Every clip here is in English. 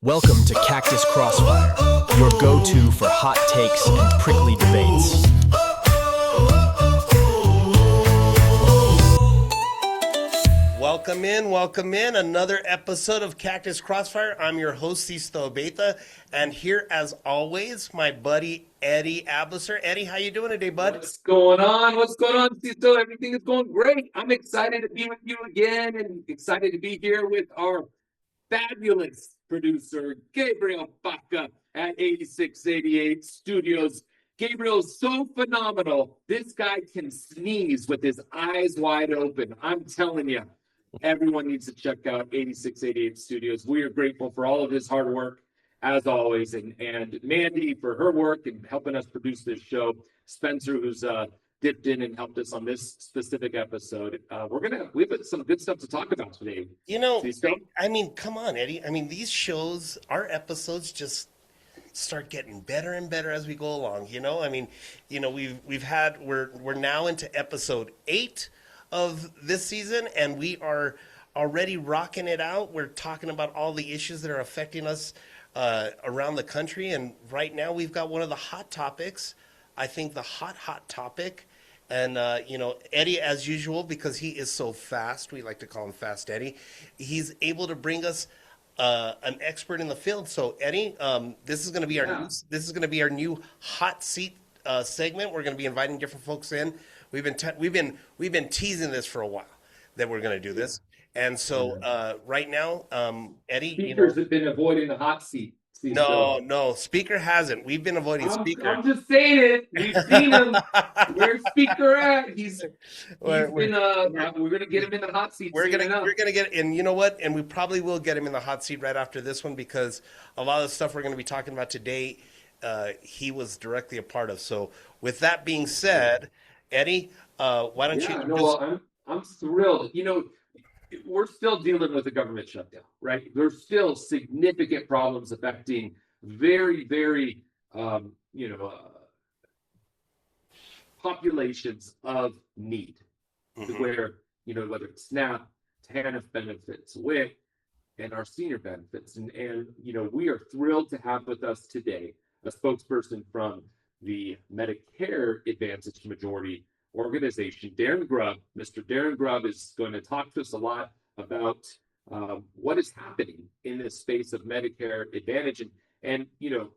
Welcome to Cactus Crossfire, your go-to for hot takes and prickly debates. Welcome in. Another episode of Cactus Crossfire. I'm your host, Sisto Abeta, and here, as always, my buddy Eddie Ablisser. Eddie, how you doing today, bud? What's going on, Sisto? Everything is going great. I'm excited to be with you again and excited to be here with our fabulous producer, Gabriel Baca at 8688 Studios. Gabriel's so phenomenal. This guy can sneeze with his eyes wide open. I'm telling you, everyone needs to check out 8688 Studios. We are grateful for all of his hard work, as always, and Mandy for her work and helping us produce this show. Spencer, who's dipped in and helped us on this specific episode. We have some good stuff to talk about today. You know, I mean, come on, Eddie. I mean, these shows, our episodes just start getting better and better as we go along. We're now into episode 8 of this season, and we are already rocking it out. We're talking about all the issues that are affecting us around the country, and right now we've got one of the hot topics. I think the hot topic. And, Eddie, as usual, because he is so fast, we like to call him Fast Eddie, he's able to bring us an expert in the field. So, Eddie, this is going to be our new hot seat segment. We're going to be inviting different folks in. We've been teasing this for a while that we're going to do this. And so right now, Eddie, speakers have been avoiding the hot seat. No, Speaker hasn't. We've been avoiding Speaker. I'm just saying it. We've seen him. Where's Speaker at? We're gonna get him in the hot seat. We're gonna get, and you know what? And we probably will get him in the hot seat right after this one, because a lot of the stuff we're gonna be talking about today, he was directly a part of. So with that being said, Eddie, why don't you? Well, I'm thrilled. We're still dealing with a government shutdown, right? There's still significant problems affecting very, very, populations of need, where, whether it's SNAP, TANF benefits, WIC, and our senior benefits. And we are thrilled to have with us today a spokesperson from the Medicare Advantage Majority Organization, Darren Grubb. Mr. Darren Grubb is going to talk to us a lot about what is happening in this space of Medicare Advantage. And the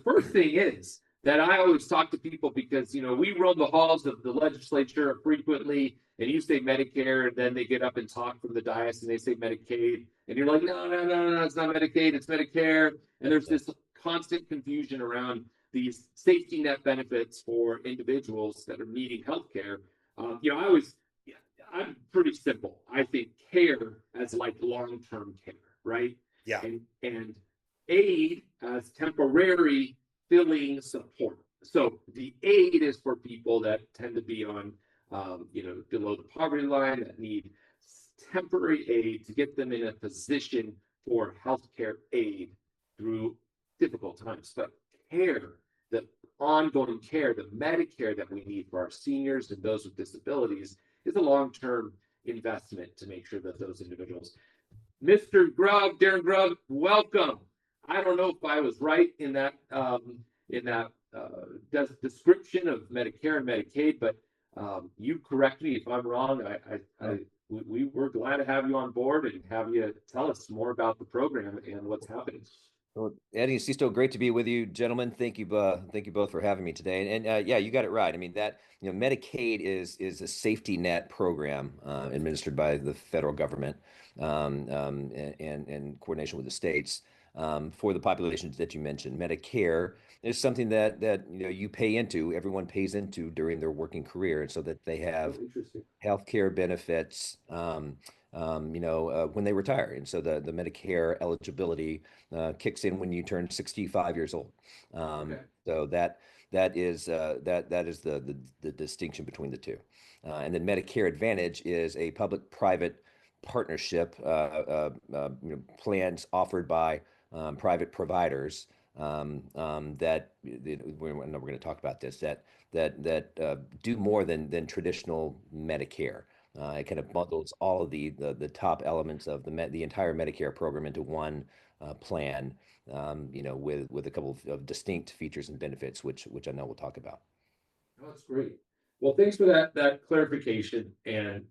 first thing is that I always talk to people, because, we roam the halls of the legislature frequently, and you say Medicare, and then they get up and talk from the dais and they say Medicaid. And you're like, no, it's not Medicaid, it's Medicare. And there's this constant confusion around these safety net benefits for individuals that are needing health care. I'm pretty simple. I think care as like long-term care, right? Yeah. And aid as temporary filling support. So the aid is for people that tend to be on, below the poverty line, that need temporary aid to get them in a position for healthcare aid through difficult times. But care, the ongoing care, the Medicare that we need for our seniors and those with disabilities, is a long-term investment to make sure that those individuals. Mr. Grubb, Darren Grubb, welcome. I don't know if I was right in that description of Medicare and Medicaid, but you correct me if I'm wrong. We're glad to have you on board and have you tell us more about the program and what's happening. Well, Eddie and Sisto, great to be with you, gentlemen. Thank you both for having me today. And yeah, you got it right. I mean, that Medicaid is a safety net program administered by the federal government and in coordination with the states for the populations that you mentioned. Medicare is something that you pay into. Everyone pays into during their working career, and so that they have health care benefits. When they retire. And so the Medicare eligibility kicks in when you turn 65 years old. So that is the distinction between the two. And then Medicare Advantage is a public-private partnership plans offered by private providers that we're going to talk about this, that do more than traditional Medicare. It kind of bundles all of the top elements of the entire Medicare program into one plan, with a couple of distinct features and benefits, which I know we'll talk about. Oh, that's great. Well, thanks for that clarification. And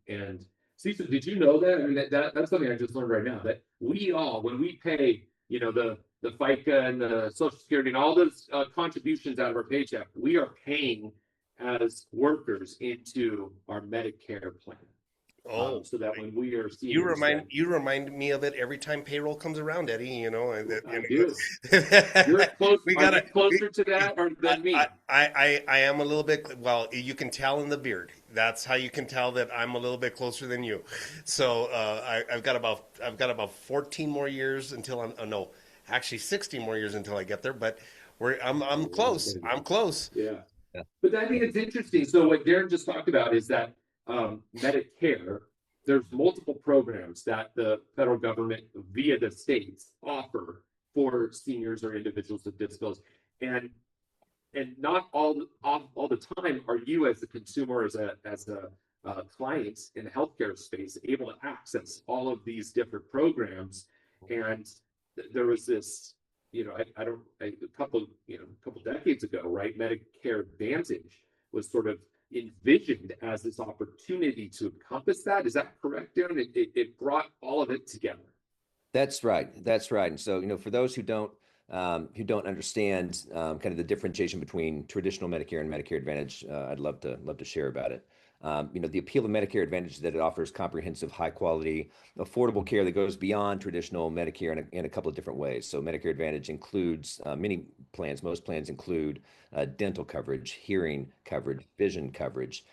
Cecil, did you know that? I mean, that's something I just learned right now, that we all, when we pay, the FICA and the Social Security and all those contributions out of our paycheck, we are paying as workers into our Medicare plan. Oh, So that when we are you seniors, remind me of it every time payroll comes around, Eddie. I do. We Are you gotta closer to that or than me? I am a little bit. Well, you can tell in the beard. That's how you can tell that I'm a little bit closer than you. So I've got about 14 more years until no, actually 16 more years until I get there. But I'm close. I'm close. Yeah. Yeah. But I think it's interesting. So what Darren just talked about is that Medicare, there's multiple programs that the federal government via the states offer for seniors or individuals with disabilities. And not all the time are you as a consumer, as a client in the healthcare space able to access all of these different programs. And there was this, a couple decades ago, right? Medicare Advantage was sort of envisioned as this opportunity to encompass that. Is that correct, Darren? It brought all of it together. That's right. That's right. And so, for those who don't understand kind of the differentiation between traditional Medicare and Medicare Advantage, I'd love to share about it. The appeal of Medicare Advantage is that it offers comprehensive, high quality, affordable care that goes beyond traditional Medicare in a couple of different ways. So Medicare Advantage includes most plans include dental coverage, hearing coverage, vision coverage,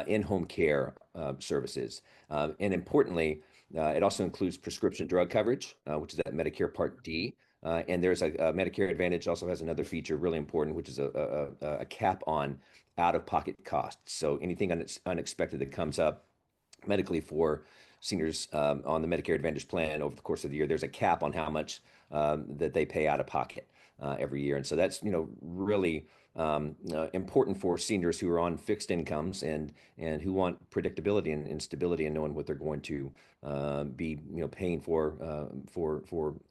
in-home care services. And importantly, it also includes prescription drug coverage, which is at Medicare Part D. And there's a Medicare Advantage also has another feature really important, which is a cap on out-of-pocket costs. So anything unexpected that comes up medically for seniors on the Medicare Advantage plan over the course of the year, there's a cap on how much that they pay out of pocket every year. And so that's really important for seniors who are on fixed incomes and who want predictability and stability and knowing what they're going to be paying for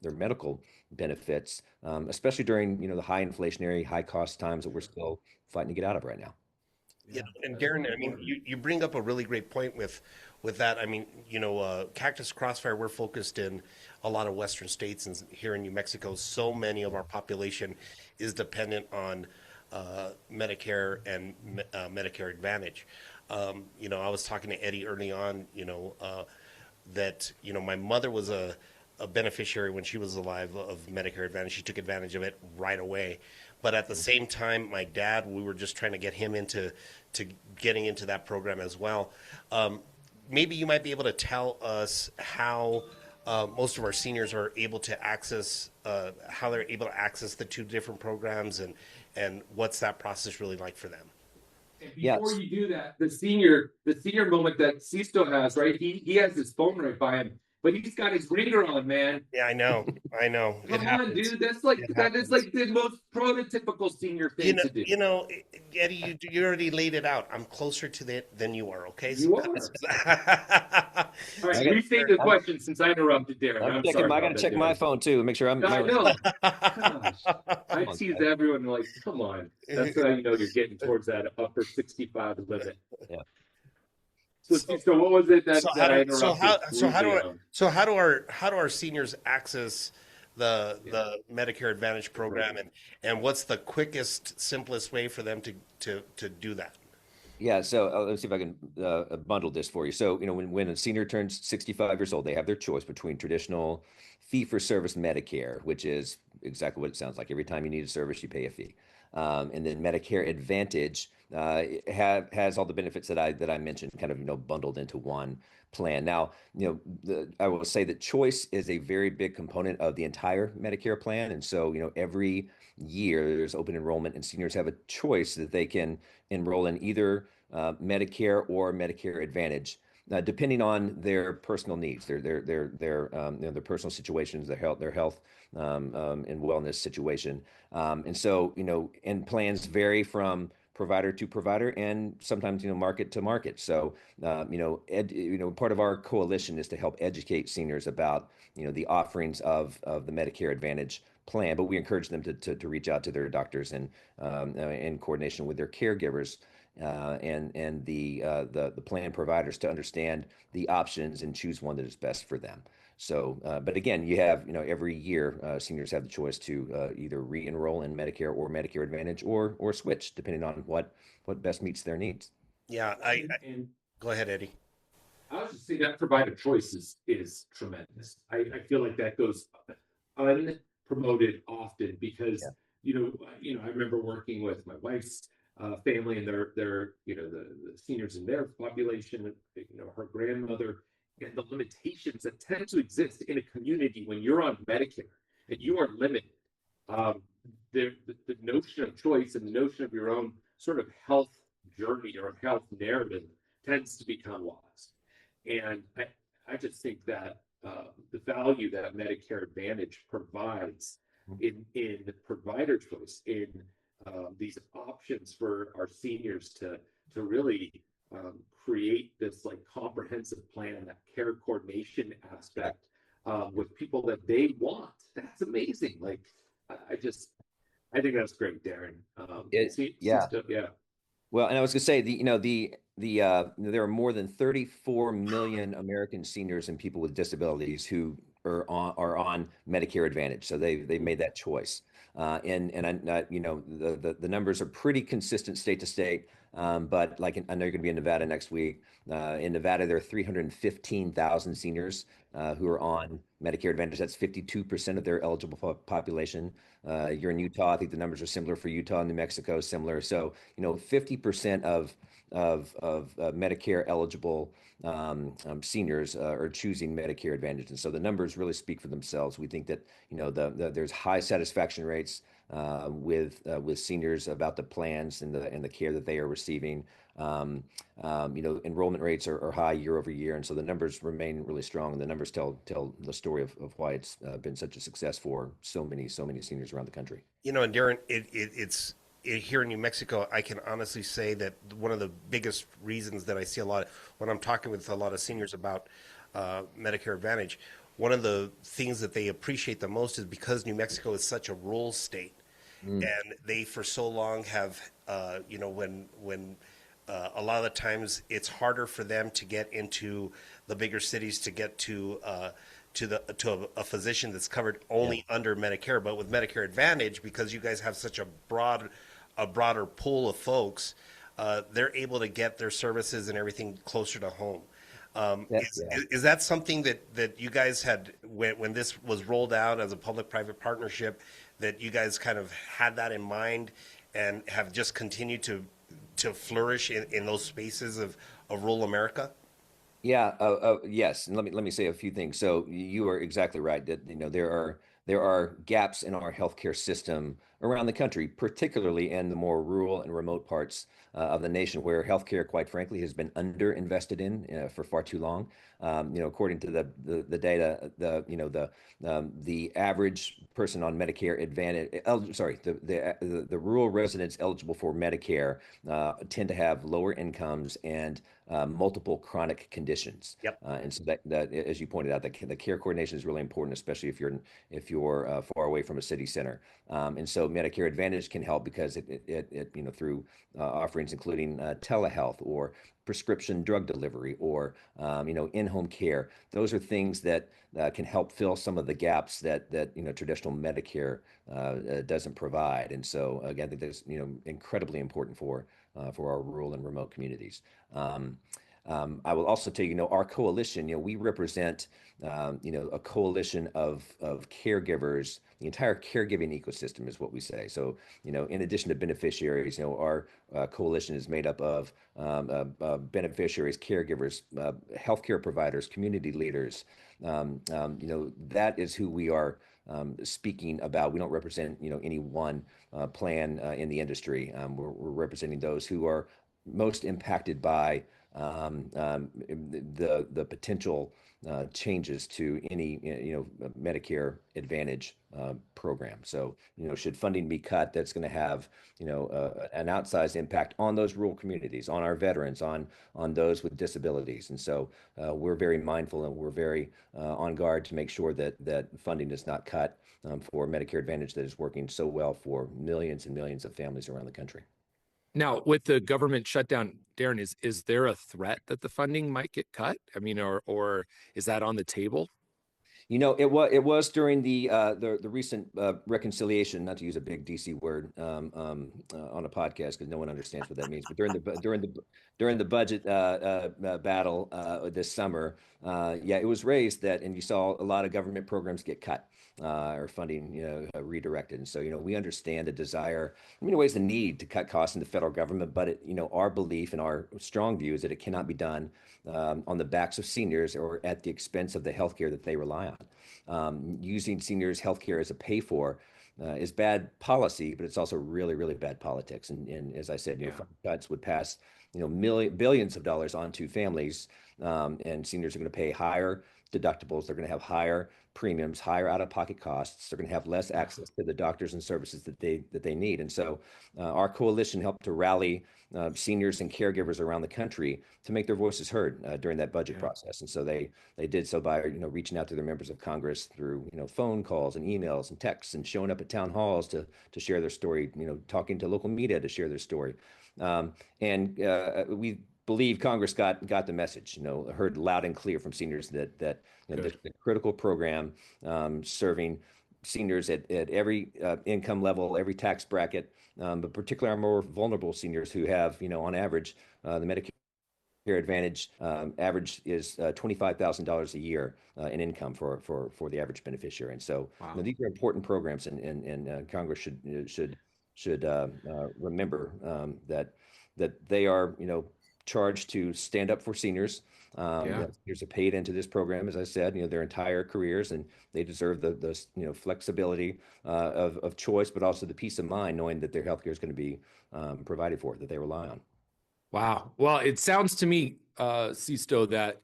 their medical benefits, especially during the high inflationary, high cost times that we're still fighting to get out of right now. Yeah, and Darren, I mean, you bring up a really great point with that. I mean, Cactus Crossfire, we're focused in a lot of Western states, and here in New Mexico, so many of our population is dependent on Medicare and Medicare Advantage. I was talking to Eddie early on, that my mother was a beneficiary when she was alive of Medicare Advantage. She took advantage of it right away. But at the same time, my dad, we were just trying to get him into getting into that program as well. Maybe you might be able to tell us how most of our seniors are able to access, how they're able to access the two different programs, and what's that process really like for them. And before you do that, the senior moment that Sisto has, right? He has his phone right by him, but he's got his ringer on, man. Yeah, I know. Come on, dude. That is like the most prototypical senior thing to do. Eddie, you already laid it out. I'm closer to that than you are. Okay, you are. All right, restate the question since I interrupted Darren. I'm sorry. I got to check my phone too, make sure I'm. I know. Gosh, I tease everyone like, come on. That's how you're getting towards that upper 65 limit. Yeah. So what was it that I interrupted? How do our seniors access the Medicare Advantage program, and what's the quickest, simplest way for them to do that? Yeah, so let's see if I can bundle this for you. So, when a senior turns 65 years old, they have their choice between traditional fee-for-service Medicare, which is exactly what it sounds like. Every time you need a service, you pay a fee. And then Medicare Advantage has all the benefits that I mentioned, kind of bundled into one plan. Now, I will say that choice is a very big component of the entire Medicare plan, and so every year there's open enrollment, and seniors have a choice that they can enroll in either Medicare or Medicare Advantage, depending on their personal needs, their personal situations, their health and wellness situation. And so, and plans vary from provider to provider, and sometimes market to market. So part of our coalition is to help educate seniors about the offerings of the Medicare Advantage plan, but we encourage them to reach out to their doctors and in coordination with their caregivers and the plan providers to understand the options and choose one that is best for them. So, but again, you have, every year seniors have the choice to either re-enroll in Medicare or Medicare Advantage or switch depending on what best meets their needs. Yeah, And go ahead, Eddie. I was just saying that provider choice is tremendous. I feel like that goes unpromoted often because Yeah. I remember working with my wife's family and their the seniors in their population, her grandmother, and the limitations that tend to exist in a community when you're on Medicare and you are limited. Um, the notion of choice and the notion of your own sort of health journey or health narrative tends to become lost. And I just think that the value that Medicare Advantage provides in provider choice, in these options for our seniors to really create this like comprehensive plan, that care coordination aspect with people that they want. That's amazing. Like I think that's great, Darren. Yeah. Yeah. Well, and I was going to say there are more than 34 million American seniors and people with disabilities who are on Medicare Advantage. So they've made that choice. The numbers are pretty consistent state to state. But like I know you're going to be in Nevada next week. In Nevada, there are 315,000 seniors who are on Medicare Advantage. That's 52% of their eligible population. You're in Utah. I think the numbers are similar for Utah and New Mexico, similar. So 50% of Medicare eligible seniors are choosing Medicare Advantage, and so the numbers really speak for themselves. We think that there's high satisfaction rates with seniors about the plans and the care that they are receiving. Enrollment rates are high year over year, and so the numbers remain really strong. And the numbers tell the story of why it's been such a success for so many seniors around the country. And Darren, it's here in New Mexico. I can honestly say that one of the biggest reasons that I see a lot when I'm talking with a lot of seniors about Medicare Advantage, one of the things that they appreciate the most is because New Mexico is such a rural state, and they for so long have, when a lot of the times it's harder for them to get into the bigger cities to get to a physician that's covered only under Medicare. But with Medicare Advantage, because you guys have such a broader pool of folks, they're able to get their services and everything closer to home. Is that something that you guys had when this was rolled out as a public-private partnership, that you guys kind of had that in mind and have just continued to flourish in those spaces of rural America? Yeah, yes, and let me say a few things. So you are exactly right that there are gaps in our healthcare system around the country, particularly in the more rural and remote parts of the nation, where healthcare, quite frankly, has been underinvested in for far too long. According to the data, the average person on Medicare Advantage, the rural residents eligible for Medicare tend to have lower incomes and multiple chronic conditions. Yep. And so that, as you pointed out, the care coordination is really important, especially if you're far away from a city center. And so Medicare Advantage can help because it through offerings including telehealth or prescription drug delivery or in-home care. Those are things that can help fill some of the gaps that traditional Medicare doesn't provide. And so again, I think that's incredibly important for our rural and remote communities. I will also tell you, our coalition, we represent, a coalition of caregivers. The entire caregiving ecosystem is what we say. So, in addition to beneficiaries, our coalition is made up of beneficiaries, caregivers, healthcare providers, community leaders. That is who we are speaking about. We don't represent, any one plan in the industry. We're representing those who are most impacted by the potential changes to any Medicare Advantage program. So should funding be cut, that's going to have an outsized impact on those rural communities, on our veterans, on those with disabilities. And so we're very mindful and we're very on guard to make sure that funding is not cut for Medicare Advantage that is working so well for millions and millions of families around the country. Now, with the government shutdown, Darren, is there a threat that the funding might get cut? I mean, or is that on the table? It was during the recent reconciliation, not to use a big DC word on a podcast because no one understands what that means. But during the budget battle this summer, it was raised that, and you saw a lot of government programs get cut or funding redirected. And so we understand the desire, in many ways, the need to cut costs in the federal government. But our belief and our strong view is that it cannot be done on the backs of seniors or at the expense of the healthcare that they rely on. Using seniors' healthcare as a pay for is bad policy, but it's also really, really bad politics. And as I said, funding cuts would pass billions of dollars onto families, and seniors are going to pay higher deductibles. They're going to have higher premiums, higher out-of-pocket costs. They're going to have less access to the doctors and services that they need. And so our coalition helped to rally seniors and caregivers around the country to make their voices heard during that budget process. And so they did so by reaching out to their members of Congress through phone calls and emails and texts and showing up at town halls to share their story, talking to local media to share their story. We believe Congress got the message, heard loud and clear from seniors that the critical program serving seniors at every income level, every tax bracket, but particularly our more vulnerable seniors who have, on average, the Medicare Advantage average is $25,000 a year in income for the average beneficiary. And so these are important programs, and Congress should remember that they are charged to stand up for seniors. Seniors are paid into this program, as I said, their entire careers, and they deserve the flexibility of choice, but also the peace of mind knowing that their healthcare is going to be provided for, that they rely on. Wow. Well, it sounds to me, Sisto, that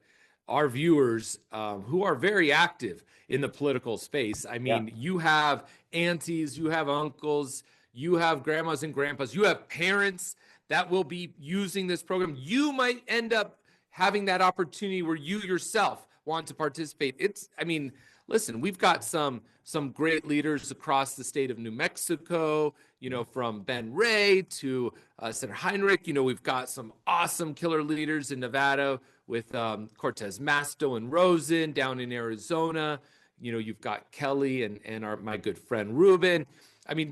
our viewers who are very active in the political space, I mean, you have aunties, you have uncles, you have grandmas and grandpas, you have parents that will be using this program. You might end up having that opportunity where you yourself want to participate. Listen, we've got some great leaders across the state of New Mexico, from Ben Ray to Senator Heinrich. We've got some awesome killer leaders in Nevada with Cortez Masto and Rosen down in Arizona. You've got Kelly and my good friend Ruben.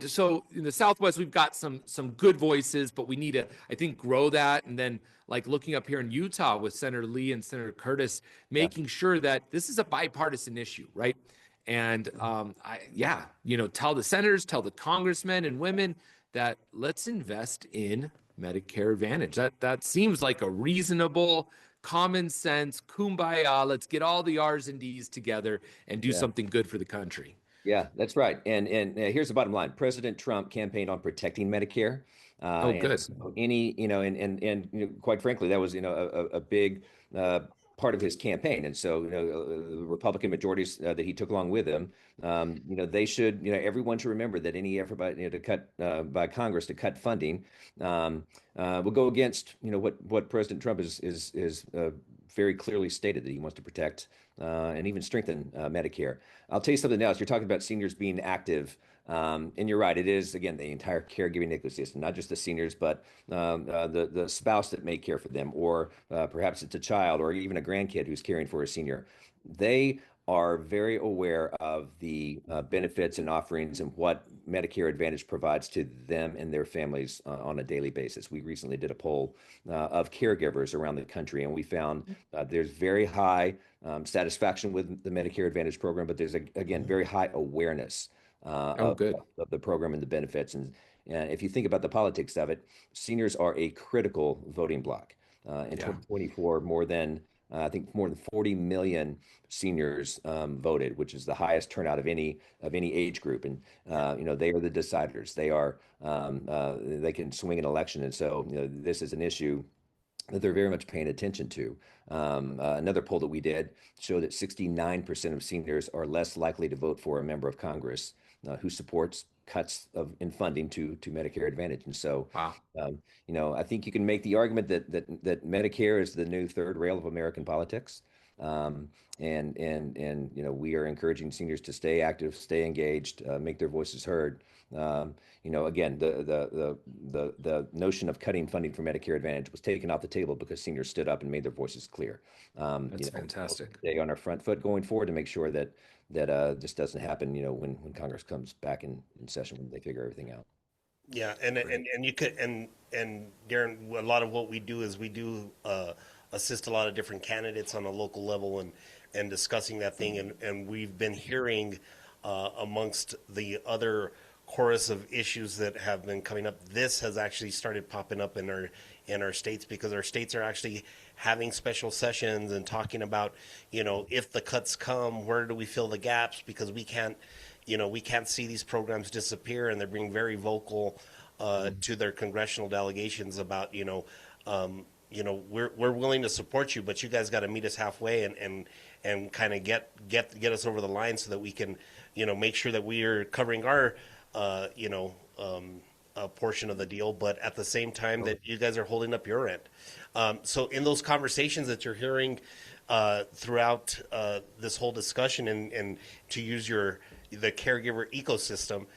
So in the Southwest, we've got some good voices, but we need to, I think, grow that. And then looking up here in Utah with Senator Lee and Senator Curtis, making sure that this is a bipartisan issue, right? And tell the senators, tell the congressmen and women that let's invest in Medicare Advantage. That seems like a reasonable, common sense, kumbaya. Let's get all the R's and D's together and do something good for the country. Yeah, that's right. And here's the bottom line. President Trump campaigned on protecting Medicare. Good. So quite frankly, that was, a big part of his campaign. And so, the Republican majorities that he took along with him, they should, everyone should remember that any effort by Congress to cut funding will go against, what President Trump is very clearly stated that he wants to protect and even strengthen Medicare. I'll tell you something else. You're talking about seniors being active. And you're right. It is, again, the entire caregiving ecosystem, not just the seniors, but the spouse that may care for them, or perhaps it's a child or even a grandkid who's caring for a senior. They are very aware of the benefits and offerings and what Medicare Advantage provides to them and their families on a daily basis. We recently did a poll of caregivers around the country, and we found there's very high satisfaction with the Medicare Advantage program, but there's, again, very high awareness of the program and the benefits. And if you think about the politics of it, seniors are a critical voting block. In 2024, more than I think more than 40 million seniors voted, which is the highest turnout of any age group. And they are the deciders. They can swing an election, and so this is an issue that they're very much paying attention to. Another poll that we did showed that 69% of seniors are less likely to vote for a member of Congress who supports cuts in funding to Medicare Advantage. And so, Wow. I think you can make the argument that Medicare is the new third rail of American politics. And we are encouraging seniors to stay active, stay engaged, make their voices heard. Again, the notion of cutting funding for Medicare Advantage was taken off the table because seniors stood up and made their voices clear. That's fantastic. Stay on our front foot going forward to make sure that this doesn't happen. When Congress comes back in session, when they figure everything out. Yeah, and you could and Darren, a lot of what we do is we do assist a lot of different candidates on a local level and discussing that thing, and we've been hearing amongst the other chorus of issues that have been coming up. This has actually started popping up in our states because our states are actually having special sessions and talking about, if the cuts come, where do we fill the gaps? Because we can't see these programs disappear, and they're being very vocal to their congressional delegations about, we're willing to support you, but you guys got to meet us halfway and kind of get us over the line so that we can, make sure that we are covering our, portion of the deal, but at the same time that you guys are holding up your end. So in those conversations that you're hearing throughout this whole discussion, and to use the caregiver ecosystem,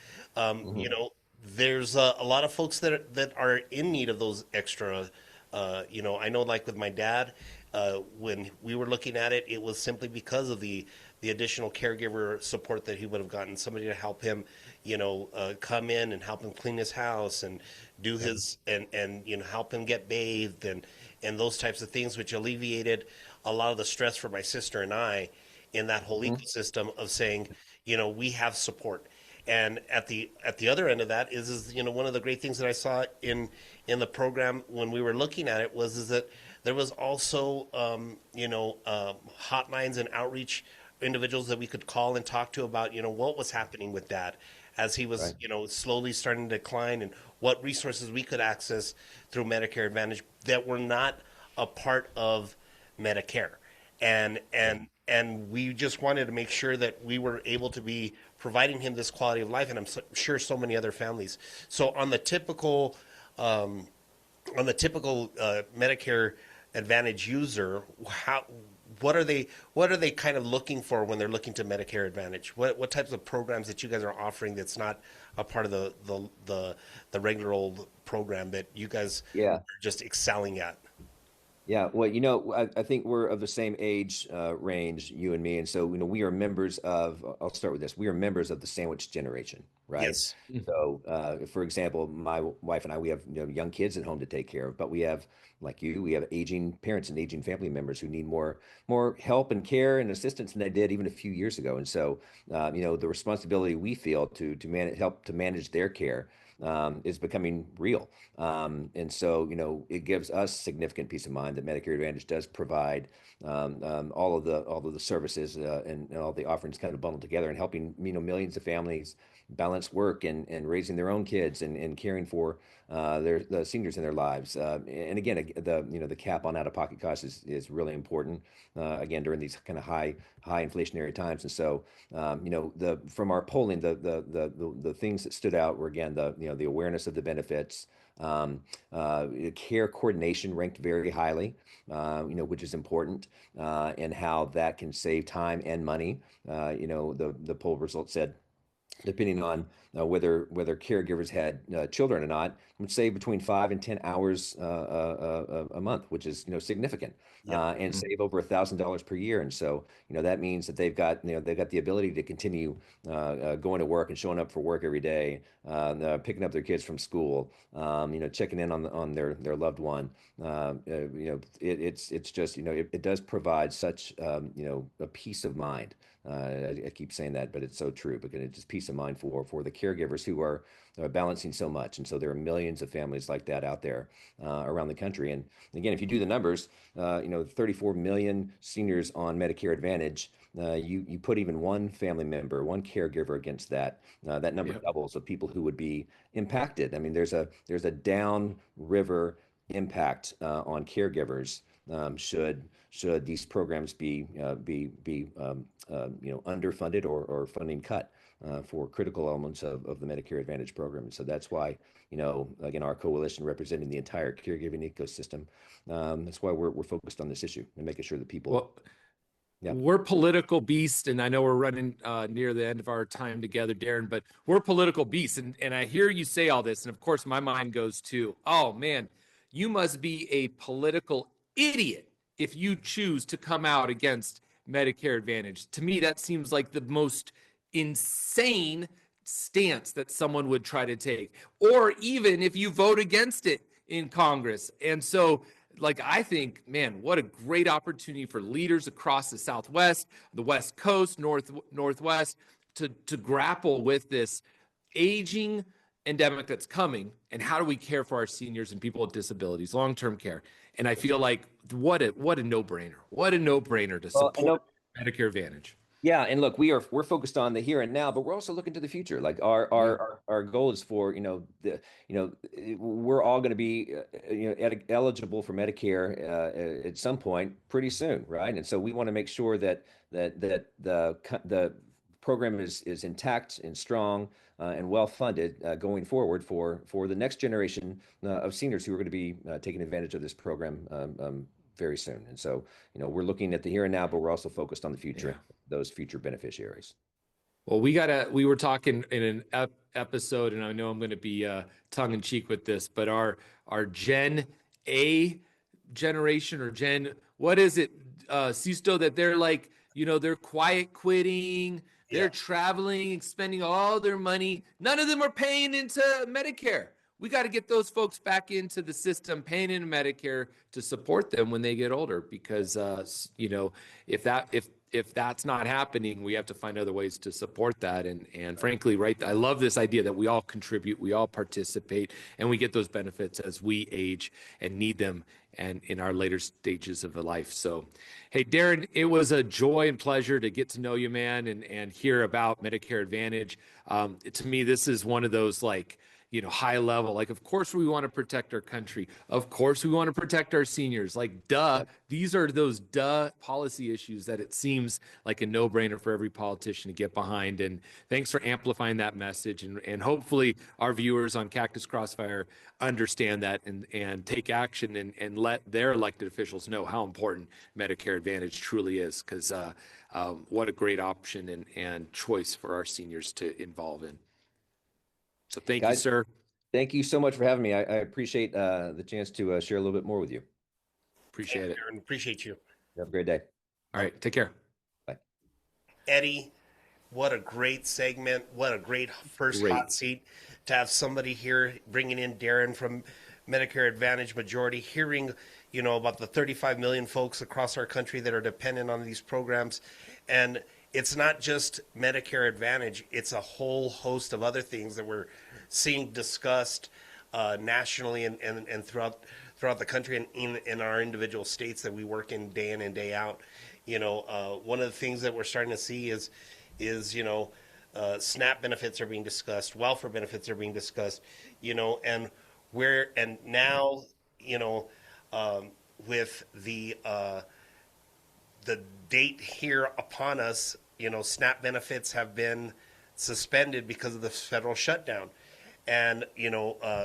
there's a lot of folks that are in need of those extra. I know, like with my dad, when we were looking at it, it was simply because of the additional caregiver support that he would have gotten, somebody to help him, come in and help him clean his house and do his and help him get bathed and those types of things, which alleviated a lot of the stress for my sister and I in that whole ecosystem of saying, we have support. And at the other end of that is one of the great things that I saw in the program when we were looking at it is that there was also hotlines and outreach individuals that we could call and talk to about what was happening with Dad as he was slowly starting to decline, and what resources we could access through Medicare Advantage that were not a part of Medicare. And we just wanted to make sure that we were able to be providing him this quality of life, and I'm sure so many other families. So on the typical Medicare Advantage user, what are they kind of looking for when they're looking to Medicare Advantage? What types of programs that you guys are offering that's not a part of the regular old program that you guys are just excelling at? Yeah, well, I think we're of the same age range, you and me, and so we are members of. I'll start with this. We are members of the sandwich generation, right? Yes. So, for example, my wife and I, we have young kids at home to take care of, but we have, like you, we have aging parents and aging family members who need more help and care and assistance than they did even a few years ago. And so, the responsibility we feel to help to manage their care is becoming real. And so, it gives us significant peace of mind that Medicare Advantage does provide all of the services and all the offerings kind of bundled together and helping, millions of families balance work and raising their own kids and caring for the seniors in their lives. And again, the cap on out-of-pocket costs is really important, again, during these kind of high inflationary times. And so, from our polling, the things that stood out were, again, the awareness of the benefits. Care coordination ranked very highly, which is important, and how that can save time and money. The poll results said, depending on whether caregivers had children or not, would save between 5 and 10 hours a month, which is significant, and save over $1,000 per year. And so that means that they've got the ability to continue going to work and showing up for work every day, picking up their kids from school, checking in on their loved one. It's just it does provide such a peace of mind. I keep saying that, but it's so true, because it's just peace of mind for the caregivers who are balancing so much. And so there are millions of families like that out there around the country. And again, if you do the numbers, 34 million seniors on Medicare Advantage. You put even one family member, one caregiver against that, that number doubles of people who would be impacted. I mean, there's a downriver impact on caregivers should these programs be underfunded or funding cut for critical elements of the Medicare Advantage program. So that's why, again, our coalition representing the entire caregiving ecosystem. That's why we're focused on this issue and making sure that people. Well, we're political beasts, and I know we're running near the end of our time together, Darren, but we're political beasts. And I hear you say all this, and of course my mind goes to, oh man, you must be a political idiot if you choose to come out against Medicare Advantage. To me, that seems like the most insane stance that someone would try to take, or even if you vote against it in Congress. And so, I think, man, what a great opportunity for leaders across the Southwest, the West Coast, Northwest, to grapple with this aging endemic that's coming, and how do we care for our seniors and people with disabilities, long-term care. And I feel like what a no-brainer to support Medicare Advantage. Yeah, and look, we're focused on the here and now, but we're also looking to the future. Like our goal is for we're all going to be eligible for Medicare at some point pretty soon, right? And so we want to make sure that the program is intact and strong and well funded going forward for the next generation of seniors who are going to be taking advantage of this program very soon. And so, we're looking at the here and now, but we're also focused on the future, those future beneficiaries. Well, we were talking in an episode, and I know I'm going to be tongue in cheek with this, but our Gen A generation, or what is it, Sisto, that they're like, they're quiet quitting, they're traveling, spending all their money. None of them are paying into Medicare. We got to get those folks back into the system, paying into Medicare to support them when they get older, because if that's not happening, we have to find other ways to support that. And frankly, right, I love this idea that we all contribute, we all participate, and we get those benefits as we age and need them and in our later stages of the life. So, hey, Darren, it was a joy and pleasure to get to know you, man, and hear about Medicare Advantage. To me, this is one of those high level, of course we want to protect our country. Of course we want to protect our seniors. These are those policy issues that it seems like a no-brainer for every politician to get behind. And thanks for amplifying that message. And hopefully our viewers on Cactus Crossfire understand that and take action and let their elected officials know how important Medicare Advantage truly is. Because what a great option and choice for our seniors to involve in. So thank you, sir. Thank you so much for having me. I appreciate the chance to share a little bit more with you. Appreciate it. Darren, appreciate you. Have a great day. All right. Take care. Bye. Eddie, what a great segment. What a great first hot seat to have somebody here bringing in Darren from Medicare Advantage Majority, hearing, about the 35 million folks across our country that are dependent on these programs. And it's not just Medicare Advantage. It's a whole host of other things that we're seeing discussed nationally and throughout the country and in our individual states that we work in and day out. One of the things that we're starting to see is SNAP benefits are being discussed, welfare benefits are being discussed, and now, with the date here upon us, SNAP benefits have been suspended because of the federal shutdown. And,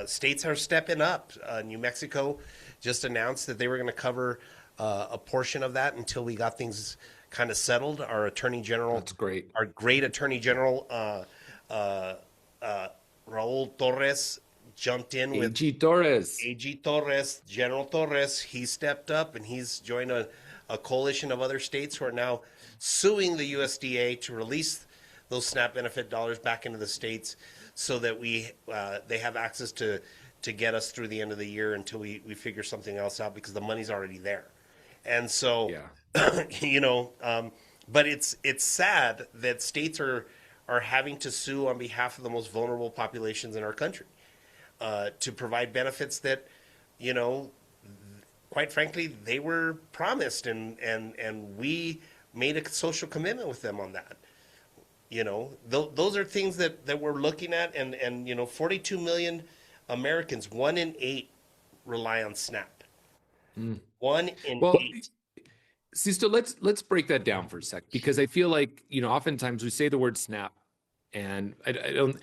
states are stepping up. New Mexico just announced that they were going to cover a portion of that until we got things kind of settled. Our Attorney General, that's great. Our great Attorney General, Raul Torres, jumped in with AG Torres. General Torres. He stepped up and he's joined a coalition of other states who are now suing the USDA to release those SNAP benefit dollars back into the states so that they have access to get us through the end of the year until we figure something else out, because the money's already there. And so, but it's sad that states are are having to sue on behalf of the most vulnerable populations in our country to provide benefits that, you know, quite frankly, they were promised, and we made a social commitment with them on that. You know, those are things that we're looking at, and you know, 42 million Americans, 1 in 8 rely on SNAP. Mm. 1 in 8. Sisto, let's break that down for a sec, because I feel like, you know, oftentimes we say the word SNAP, and I don't.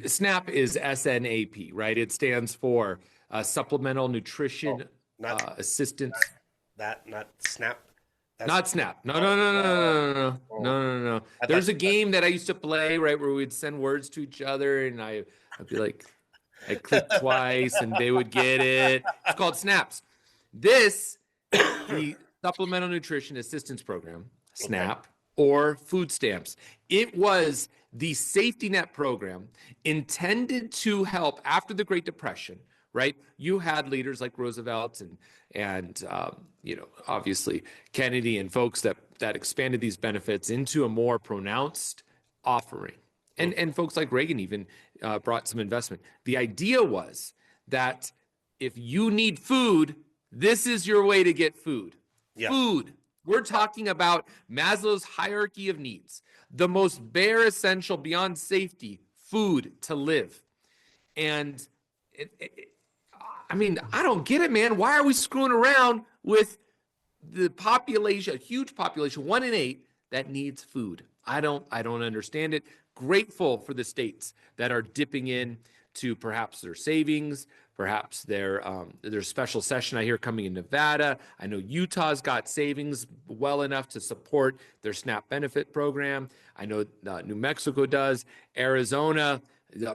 SNAP is SNAP, right? It stands for Supplemental Nutrition Not Assistance. not SNAP. That's Not SNAP. No. I There's thought a game that I used to play, right, where we'd send words to each other, and I'd be like, I click twice, and they would get it. It's called Snaps. This, the Supplemental Nutrition Assistance Program, SNAP, or food stamps. It was the safety net program intended to help after the Great Depression, right? You had leaders like Roosevelt and you know, obviously Kennedy and folks that expanded these benefits into a more pronounced offering. And folks like Reagan even brought some investment. The idea was that if you need food, this is your way to get food. Yeah. Food. We're talking about Maslow's hierarchy of needs, the most bare essential beyond safety, food to live. And I mean, I don't get it, man. Why are we screwing around with the population, a huge population, 1 in 8, that needs food? I don't understand it. Grateful for the states that are dipping in to perhaps their savings, perhaps their special session I hear coming in Nevada. I know Utah's got savings well enough to support their SNAP benefit program. I know New Mexico does. Arizona,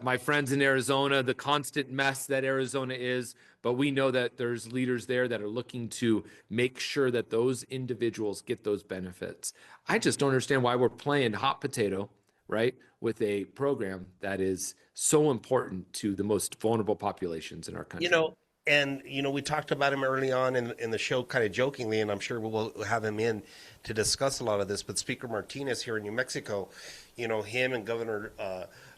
my friends in Arizona, the constant mess that Arizona is, but we know that there's leaders there that are looking to make sure that those individuals get those benefits. I just don't understand why we're playing hot potato, right, with a program that is so important to the most vulnerable populations in our country. You know, and you know, we talked about him early on in the show, kind of jokingly, and I'm sure we'll have him in to discuss a lot of this. But Speaker Martinez here in New Mexico, you know, him and Governor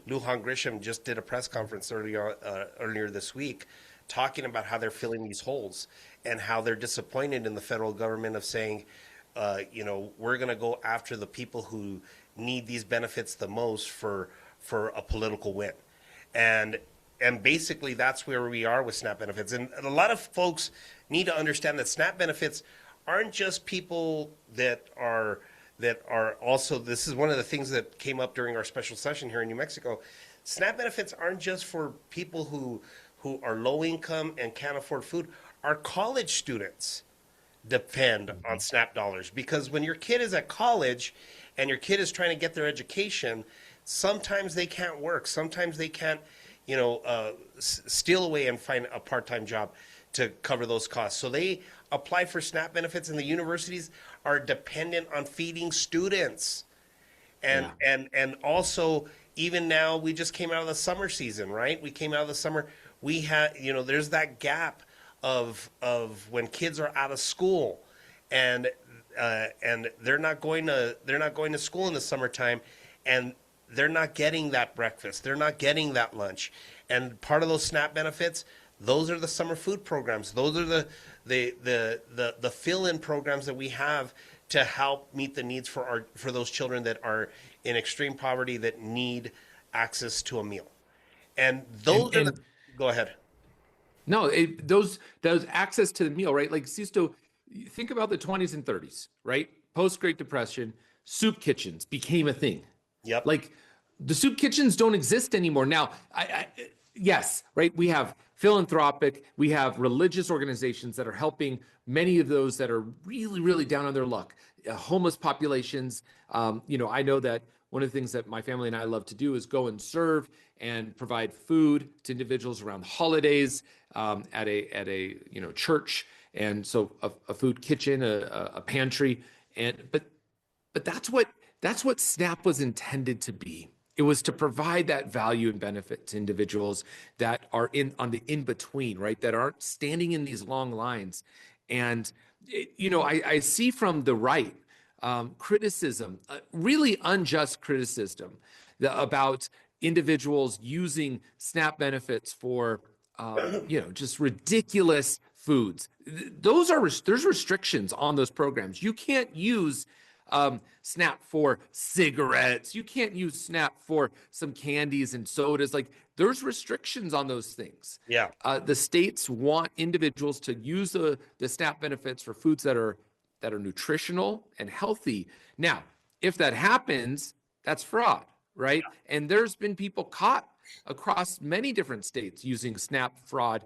Lujan Grisham just did a press conference earlier this week, talking about how they're filling these holes and how they're disappointed in the federal government of saying, you know, we're going to go after the people who need these benefits the most for a political win. And basically that's where we are with SNAP benefits. And a lot of folks need to understand that SNAP benefits aren't just people that are also, this is one of the things that came up during our special session here in New Mexico. SNAP benefits aren't just for people who are low income and can't afford food. Our college students depend on SNAP dollars, because when your kid is at college and your kid is trying to get their education, sometimes they can't work. Sometimes they can't, you know, steal away and find a part-time job to cover those costs. So they apply for SNAP benefits, and the universities are dependent on feeding students. And also, even now, we just came out of the summer season, right? We came out of the summer. We had, you know, there's that gap of when kids are out of school, and they're not going to school in the summertime, and they're not getting that breakfast. They're not getting that lunch. And part of those SNAP benefits, those are the summer food programs. Those are the fill-in programs that we have to help meet the needs for those children that are in extreme poverty that need access to a meal. And those go ahead. No, those access to the meal, right? Like, Sisto, think about the 20s and 30s, right? Post-Great Depression, soup kitchens became a thing. Yep. Like, the soup kitchens don't exist anymore. Now, yes, right? We have philanthropic, we have religious organizations that are helping many of those that are really, really down on their luck, homeless populations. You know, I know that one of the things that my family and I love to do is go and serve and provide food to individuals around the holidays, at a you know, church, and so a food kitchen, a pantry, but that's what SNAP was intended to be. It was to provide that value and benefit to individuals that are on the in-between, right? That aren't standing in these long lines. And, you know, I see from the right criticism, really unjust criticism, about individuals using SNAP benefits for, just ridiculous foods. There's restrictions on those programs. You can't use SNAP for cigarettes. You can't use SNAP for some candies and sodas. Like, there's restrictions on those things. Yeah. The states want individuals to use the SNAP benefits for foods that are nutritional and healthy. Now, if that happens, that's fraud, right? Yeah. And there's been people caught across many different states using SNAP fraud,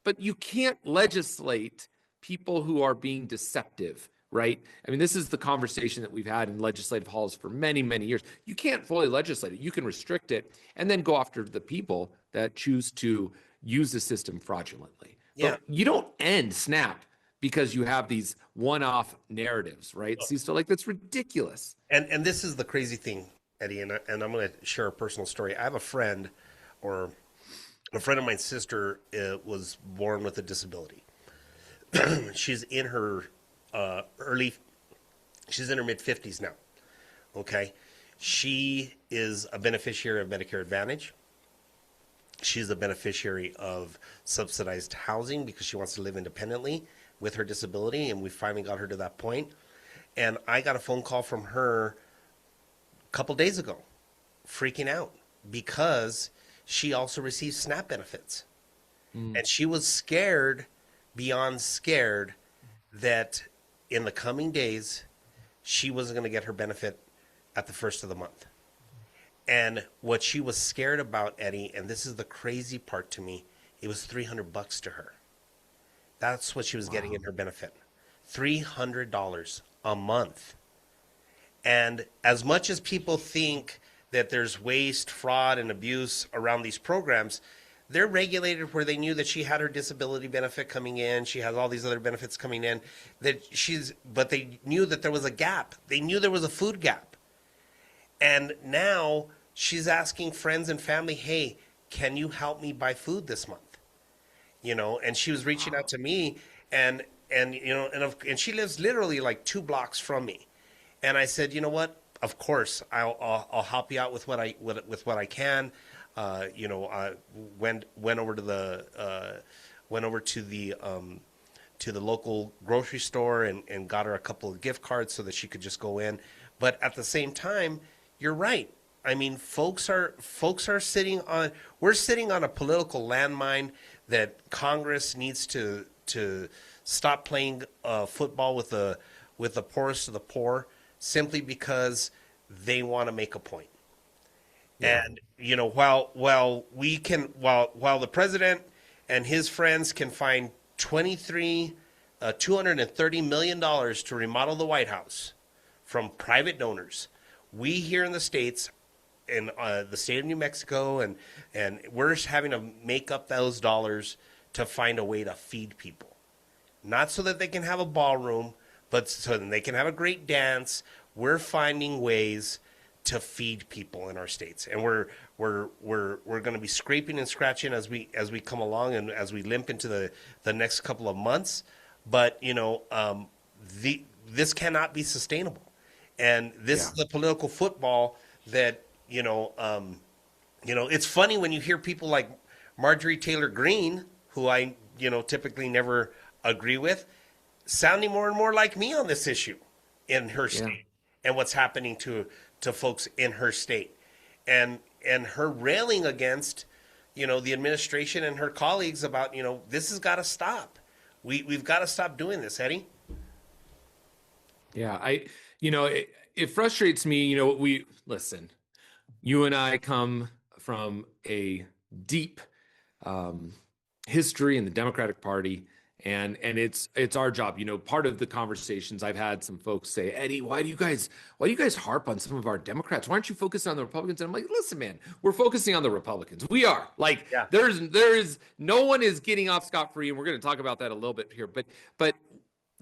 but you can't legislate people who are being deceptive, right? I mean, this is the conversation that we've had in legislative halls for many, many years. You can't fully legislate it. You can restrict it and then go after the people that choose to use the system fraudulently. Yeah. But you don't end SNAP because you have these one-off narratives, right? See, so like, that's ridiculous. And this is the crazy thing, Eddie, and I'm going to share a personal story. I have a friend of mine's sister was born with a disability. She's in her she's in her mid-50s now, okay? She is a beneficiary of Medicare Advantage. She's a beneficiary of subsidized housing because she wants to live independently with her disability, and we finally got her to that point. And I got a phone call from her a couple days ago, freaking out because she also receives SNAP benefits. And she was scared, beyond scared, that in the coming days, she wasn't going to get her benefit at the first of the month. And what she was scared about, Eddie, and this is the crazy part to me, it was $300 to her. That's what she was getting in her benefit. $300 a month. And as much as people think that there's waste, fraud, and abuse around these programs, they're regulated where they knew that she had her disability benefit coming in. She has all these other benefits coming in. But they knew that there was a gap. They knew there was a food gap. And now she's asking friends and family, hey, can you help me buy food this month? And she was reaching out to me, and she lives literally like 2 blocks from me. And I said, you know what? Of course, I'll help you out with what I can. Went over to the local grocery store and got her a couple of gift cards so that she could just go in. But at the same time, you're right. I mean, we're sitting on a political landmine that Congress needs to stop playing football with the poorest of the poor simply because they want to make a point. Yeah. And while the president and his friends can find $230 million to remodel the White House from private donors, we here in the States, in the state of New Mexico, and we're having to make up those dollars to find a way to feed people. Not so that they can have a ballroom, but so that they can have a great dance. We're finding ways to feed people in our states, and we're going to be scraping and scratching as we come along and as we limp into the next couple of months. But this cannot be sustainable. And this is the political football that, it's funny when you hear people like Marjorie Taylor Greene, who I, typically never agree with, sounding more and more like me on this issue in her state and what's happening to folks in her state. And her railing against, the administration and her colleagues about, this has got to stop. We've got to stop doing this, Eddie. Yeah, it frustrates me. Listen, you and I come from a deep history in the Democratic Party, and it's our job. Part of the conversations I've had some folks say, Eddie, why do you guys harp on some of our Democrats? Why aren't you focusing on the Republicans? And I'm like, listen, man, we're focusing on the Republicans. We are. Like, there is no one is getting off scot-free, and we're going to talk about that a little bit here. But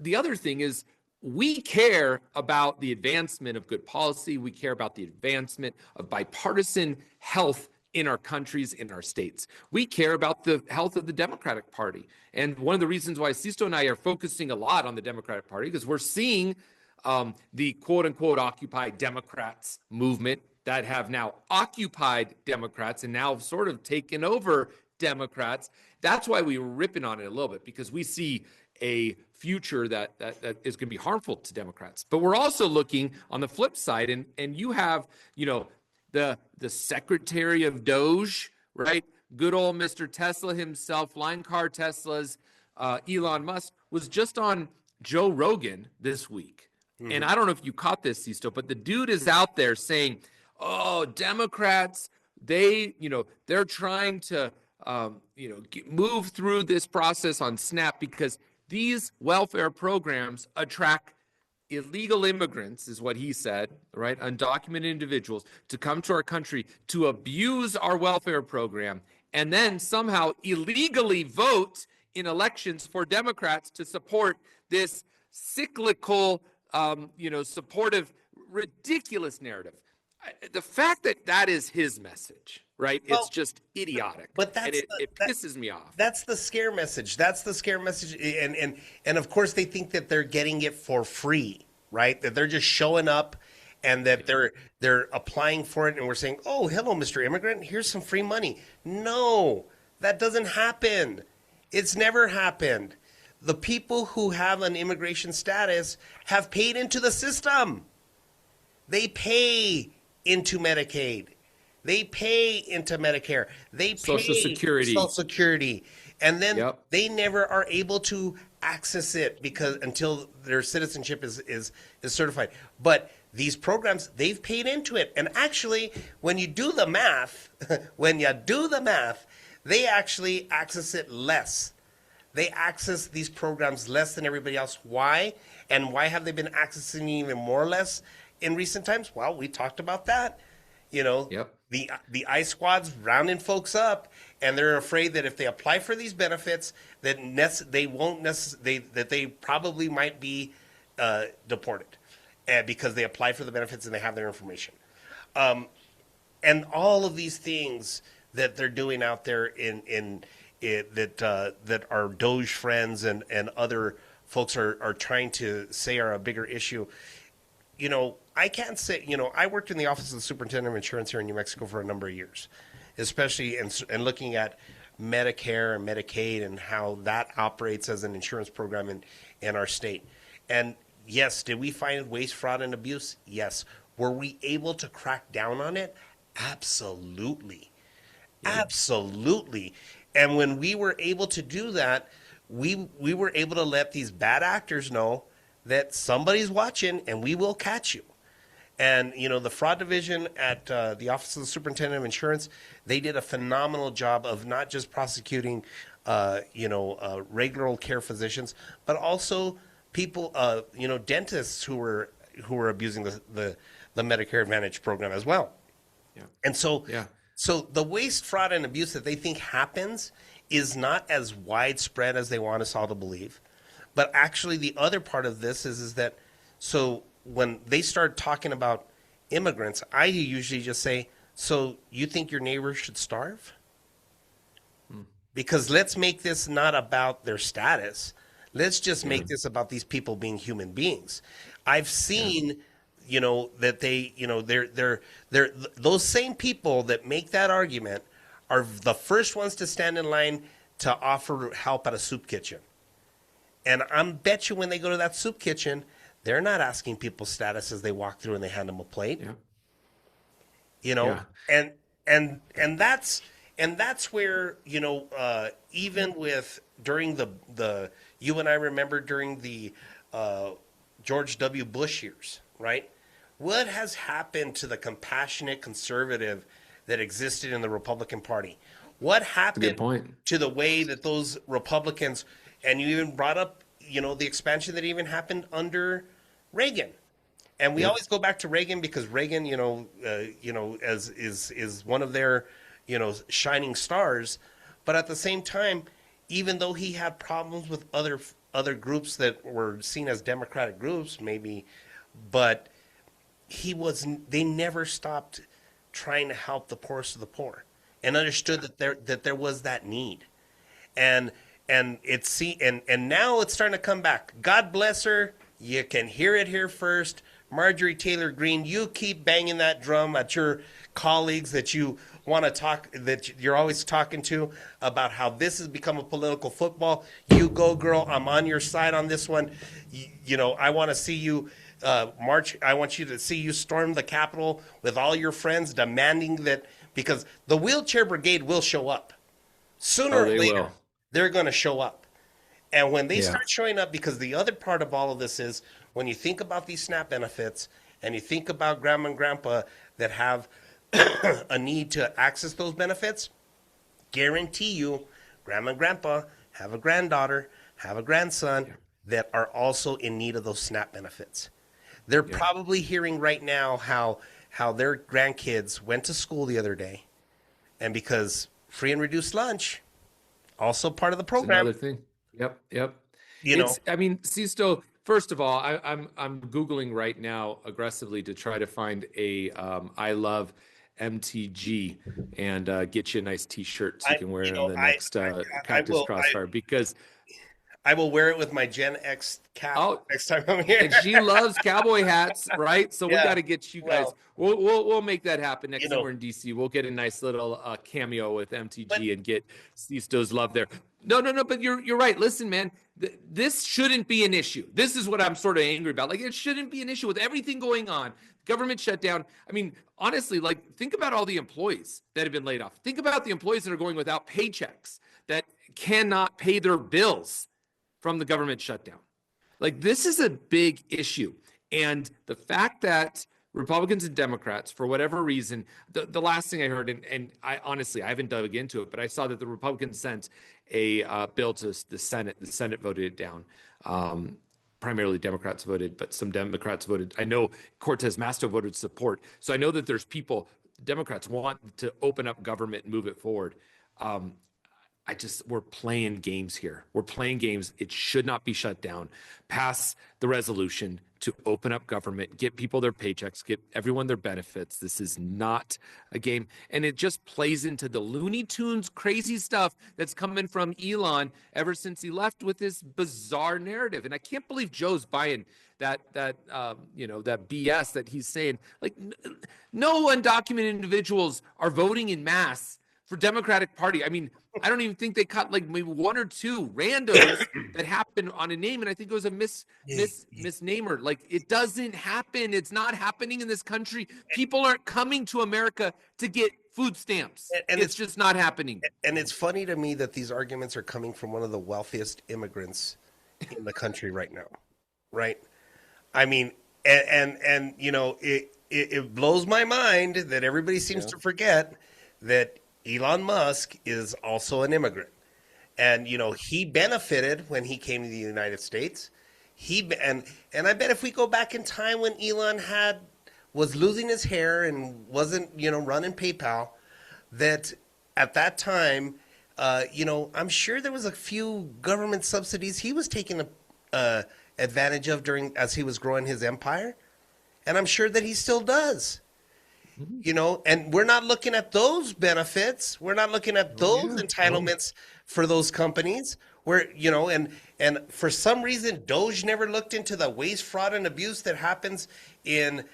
the other thing is, we care about the advancement of good policy. We care about the advancement of bipartisan health in our countries, in our states. We care about the health of the Democratic Party. And one of the reasons why Sisto and I are focusing a lot on the Democratic Party, because we're seeing the quote unquote Occupy Democrats movement that have now occupied Democrats and now sort of taken over Democrats. That's why we were ripping on it a little bit, because we see a future that is going to be harmful to Democrats. But we're also looking on the flip side, and you have, the Secretary of Doge, right? Good old Mr. Tesla himself, line car Teslas, Elon Musk, was just on Joe Rogan this week. And I don't know if you caught this, Sisto, but the dude is out there saying, oh, Democrats, they're trying to, move through this process on SNAP because these welfare programs attract illegal immigrants, is what he said, right? Undocumented individuals to come to our country to abuse our welfare program and then somehow illegally vote in elections for Democrats to support this cyclical, supportive, ridiculous narrative. The fact that is his message, right? Well, it's just idiotic. but that's it pisses me off. That's the scare message. That's the scare message. And of course they think that they're getting it for free, right? That they're just showing up and that they're applying for it, and we're saying, "Oh, hello, Mr. Immigrant, here's some free money." No, that doesn't happen. It's never happened. The people who have an immigration status have paid into the system. They pay into Medicaid. They pay into Medicare. They pay Social Security. Social Security. And then Yep. they never are able to access it because until their citizenship is certified. But these programs, they've paid into it. And actually, when you do the math, they actually access it less. They access these programs less than everybody else. Why? And why have they been accessing even more or less in recent times? Well, we talked about that. Yep. The I squad's rounding folks up, and they're afraid that if they apply for these benefits, that they probably might be deported, because they apply for the benefits and they have their information, and all of these things that they're doing out there that our Doge friends and other folks are trying to say are a bigger issue. I can't say, I worked in the Office of the Superintendent of Insurance here in New Mexico for a number of years, especially and looking at Medicare and Medicaid and how that operates as an insurance program in our state. And yes, did we find waste, fraud, and abuse? Yes. Were we able to crack down on it? Absolutely. Yeah. Absolutely. And when we were able to do that, we were able to let these bad actors know that somebody's watching and we will catch you. And, the fraud division at the Office of the Superintendent of Insurance, they did a phenomenal job of not just prosecuting, regular old care physicians, but also people, dentists who were abusing the Medicare Advantage program as well. Yeah. And so, yeah. So the waste, fraud, and abuse that they think happens is not as widespread as they want us all to believe. But actually, the other part of this is that, so when they start talking about immigrants, I usually just say, so you think your neighbor should starve? Because let's make this not about their status. Let's just make this about these people being human beings. I've seen, that they, they're those same people that make that argument are the first ones to stand in line to offer help at a soup kitchen. And I bet you when they go to that soup kitchen, they're not asking people's status as they walk through and they hand them a plate. Yeah. And that's where, even with during the you and I remember during the George W. Bush years, right? What has happened to the compassionate conservative that existed in the Republican Party? What happened to the way that those Republicans, and you even brought up, the expansion that even happened under Reagan. And we always go back to Reagan because Reagan, as is one of their, shining stars. But at the same time, even though he had problems with other groups that were seen as Democratic groups, maybe, but they never stopped trying to help the poorest of the poor and understood that there was that need. And now it's starting to come back. God bless her. You can hear it here first. Marjorie Taylor Greene, you keep banging that drum at your colleagues that you want to talk, that you're always talking to about how this has become a political football. You go, girl. I'm on your side on this one. I want to see you march. I want you to see you storm the Capitol with all your friends, demanding that, because the wheelchair brigade will show up sooner or later. They're going to show up. And when they start showing up, because the other part of all of this is when you think about these SNAP benefits and you think about grandma and grandpa that have a need to access those benefits, guarantee you grandma and grandpa have a granddaughter, have a grandson that are also in need of those SNAP benefits. They're probably hearing right now how their grandkids went to school the other day, and because free and reduced lunch, also part of the program. It's another thing. Yep. I mean, Sisto, first of all, I'm Googling right now aggressively to try to find a I love MTG and get you a nice T-shirt so you can wear it on the next Cactus Crossfire, because I will wear it with my Gen X cap next time I'm here. And she loves cowboy hats, right? So we got to get you guys. We'll make that happen next time we're in DC. We'll get a nice little cameo with MTG and get Sisto's love there. No. But you're right. Listen, man, this shouldn't be an issue. This is what I'm sort of angry about. Like, it shouldn't be an issue with everything going on. Government shutdown. I mean, honestly, like, think about all the employees that have been laid off. Think about the employees that are going without paychecks, that cannot pay their bills from the government shutdown. Like, this is a big issue. And the fact that Republicans and Democrats, for whatever reason, the last thing I heard, and I honestly, I haven't dug into it, but I saw that the Republicans sent a bill to the Senate. The Senate voted it down. Primarily Democrats voted, but some Democrats voted. I know Cortez Masto voted support. So I know that there's people, Democrats want to open up government and move it forward. We're playing games here. We're playing games. It should not be shut down. Pass the resolution to open up government, get people their paychecks, get everyone their benefits. This is not a game. And it just plays into the Looney Tunes crazy stuff that's coming from Elon ever since he left with this bizarre narrative. And I can't believe Joe's buying that BS that he's saying. Like, no undocumented individuals are voting in mass for Democratic Party. I mean, I don't even think they caught like maybe one or two randos that happened on a name, and I think it was a misnamer. Like, it doesn't happen. It's not happening in this country. People aren't coming to America to get food stamps. And it's just not happening. And it's funny to me that these arguments are coming from one of the wealthiest immigrants in the country right now, right? I mean, and it blows my mind that everybody seems to forget that Elon Musk is also an immigrant. And, he benefited when he came to the United States. And I bet if we go back in time when Elon was losing his hair and wasn't, running PayPal, that at that time, I'm sure there was a few government subsidies he was taking advantage of as he was growing his empire. And I'm sure that he still does. And we're not looking at those benefits. We're not looking at those entitlements for those companies. And for some reason, Doge never looked into the waste, fraud, and abuse that happens in,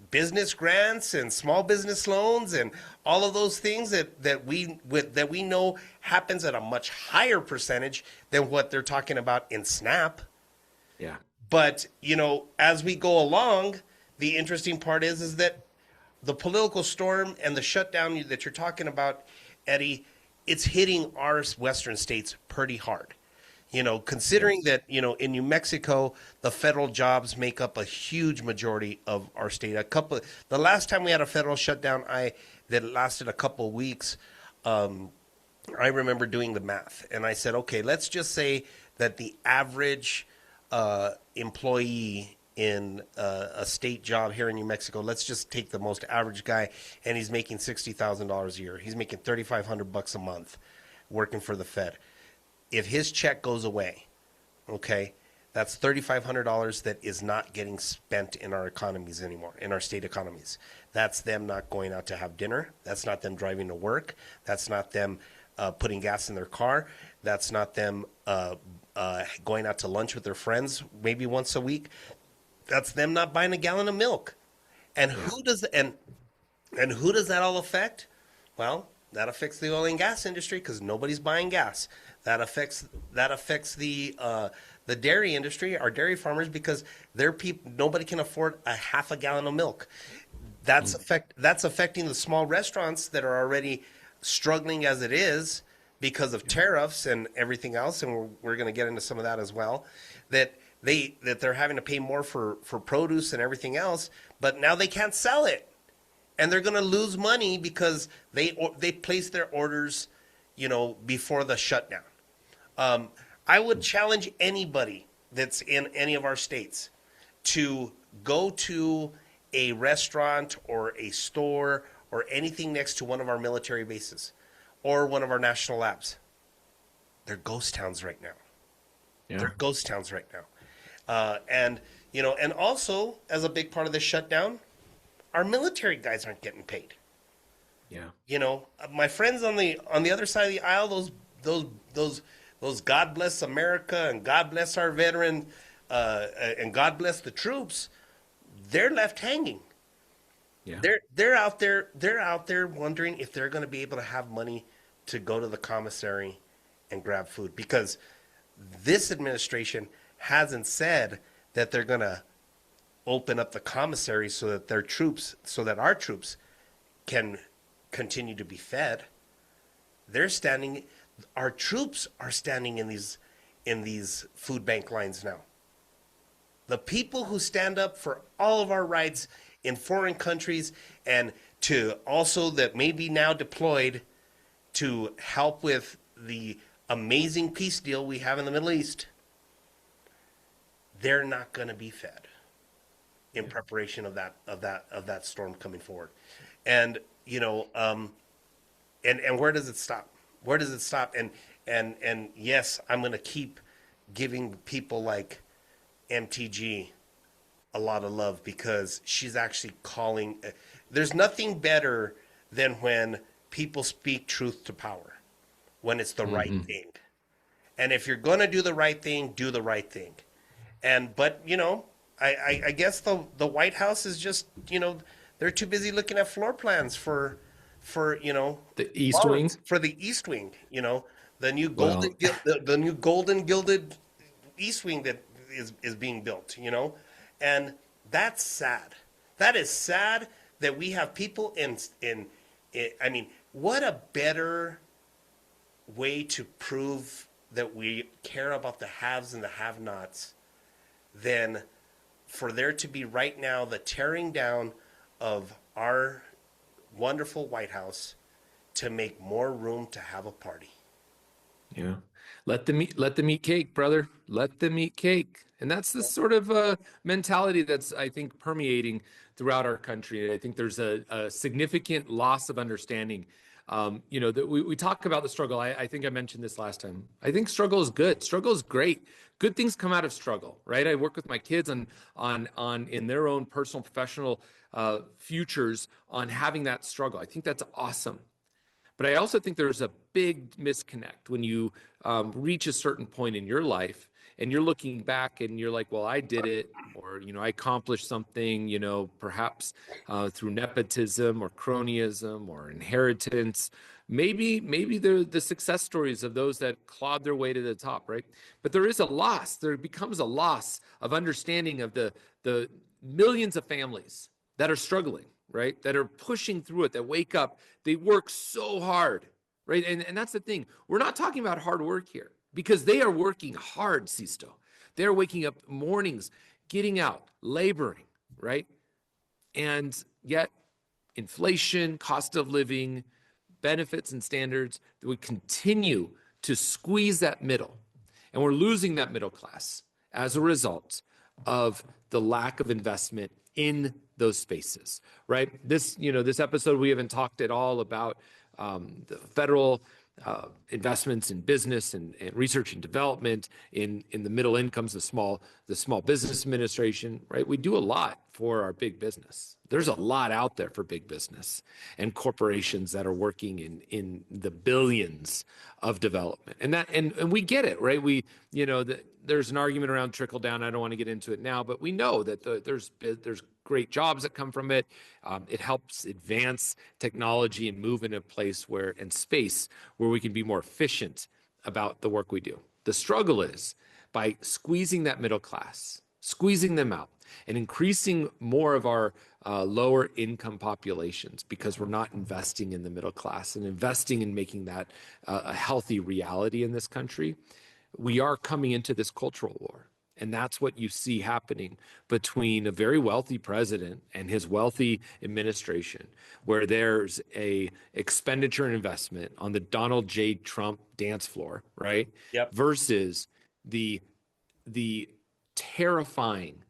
business grants and small business loans and all of those things that we know happens at a much higher percentage than what they're talking about in SNAP. Yeah. But, as we go along, the interesting part is that the political storm and the shutdown that you're talking about, Eddie, it's hitting our western states pretty hard. Considering that, in New Mexico, the federal jobs make up a huge majority of our state. The last time we had a federal shutdown that lasted a couple of weeks, I remember doing the math. And I said, okay, let's just say that the average employee in a state job here in New Mexico, let's just take the most average guy, and he's making $60,000 a year. He's making $3,500 a month working for the Fed. If his check goes away, okay, that's $3,500 that is not getting spent in our economies anymore, in our state economies. That's them not going out to have dinner. That's not them driving to work. That's not them putting gas in their car. That's not them going out to lunch with their friends maybe once a week. That's them not buying a gallon of milk. And who does and who does that all affect? Well, that affects the oil and gas industry because nobody's buying gas. That affects the dairy industry, our dairy farmers, because nobody can afford a half a gallon of milk. That's affecting the small restaurants that are already struggling as it is because of tariffs and everything else, and we're going to get into some of that as well. That they're having to pay more for produce and everything else, but now they can't sell it, and they're going to lose money because they placed their orders, before the shutdown. I would challenge anybody that's in any of our states to go to a restaurant or a store or anything next to one of our military bases or one of our national labs. They're ghost towns right now. Yeah. They're ghost towns right now. And also as a big part of this shutdown, our military guys aren't getting paid. Yeah. My friends on the other side of the aisle, those God bless America and God bless our veteran and God bless the troops, they're left hanging. Yeah. They're out there wondering if they're going to be able to have money to go to the commissary and grab food, because this administration hasn't said that they're going to open up the commissary so that our troops can continue to be fed. Our troops are standing in these food bank lines now. The people who stand up for all of our rights in foreign countries and to also that may be now deployed to help with the amazing peace deal we have in the Middle East, they're not going to be fed in preparation of that storm coming forward. And and where does it stop? Where does it stop? And yes, I'm going to keep giving people like MTG a lot of love, because she's actually calling. There's nothing better than when people speak truth to power, when it's the right thing. And if you're going to do the right thing, do the right thing. But I guess the White House is just, they're too busy looking at floor plans for the East Wing, for the East Wing, the new golden the new golden gilded East Wing that is being built, and that's sad. That is sad that we have people in I mean, what a better way to prove that we care about the haves and the have-nots than for there to be right now the tearing down of our wonderful White House to make more room to have a party. Yeah. Let them eat cake, brother. Let them eat cake. And that's the sort of mentality that's, I think, permeating throughout our country. I think there's a significant loss of understanding. That we talk about the struggle. I think I mentioned this last time. I think struggle is good. Struggle is great. Good things come out of struggle, right? I work with my kids on in their own personal, professional futures on having that struggle. I think that's awesome. But I also think there's a big misconnect when you reach a certain point in your life and you're looking back and you're like, well, I did it, or, I accomplished something, perhaps through nepotism or cronyism or inheritance. Maybe the success stories of those that clawed their way to the top, right? But there is a loss. There becomes a loss of understanding of the millions of families that are struggling, right? That are pushing through it, that wake up, they work so hard, right? And that's the thing. We're not talking about hard work here, because they are working hard, Sisto. They're waking up mornings, getting out, laboring, right? And yet inflation, cost of living, benefits and standards, that we continue to squeeze that middle. And we're losing that middle class as a result of the lack of investment in those spaces, right? This episode, we haven't talked at all about the federal investments in business and research and development in the middle incomes, the small business administration, right? We do a lot for our big business. There's a lot out there for big business and corporations that are working in the billions of development. And we get it, right? There's an argument around trickle down. I don't want to get into it now, but we know that there's great jobs that come from it. It helps advance technology and move in a place and space where we can be more efficient about the work we do. The struggle is by squeezing that middle class, squeezing them out, and increasing more of our lower income populations, because we're not investing in the middle class and investing in making that a healthy reality in this country. We are coming into this cultural war. And that's what you see happening between a very wealthy president and his wealthy administration, where there's a expenditure and investment on the Donald J. Trump dance floor, right? Yep. Versus the terrifying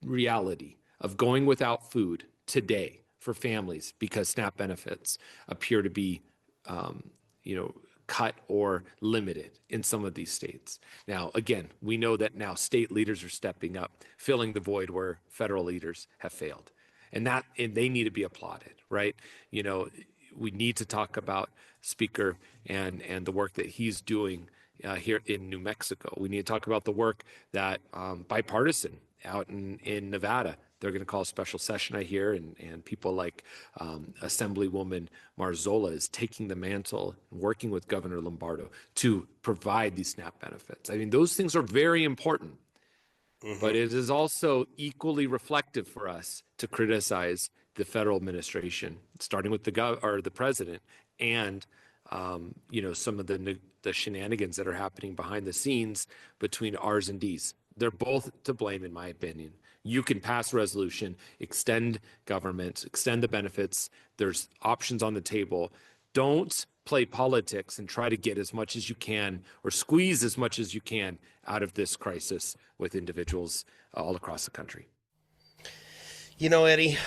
reality of going without food today for families because SNAP benefits appear to be, cut or limited in some of these states. Now, again, we know that now state leaders are stepping up, filling the void where federal leaders have failed. And they need to be applauded, right? We need to talk about Speaker and the work that he's doing here in New Mexico. We need to talk about the work that bipartisan out in Nevada. They're going to call a special session, I hear, and people like Assemblywoman Marzola is taking the mantle and working with Governor Lombardo to provide these SNAP benefits. I mean, those things are very important, but it is also equally reflective for us to criticize the federal administration, starting with the president, and some of the shenanigans that are happening behind the scenes between R's and D's. They're both to blame, in my opinion. You can pass a resolution, extend government, extend the benefits. There's options on the table. Don't play politics and try to get as much as you can or squeeze as much as you can out of this crisis with individuals all across the country. Eddie,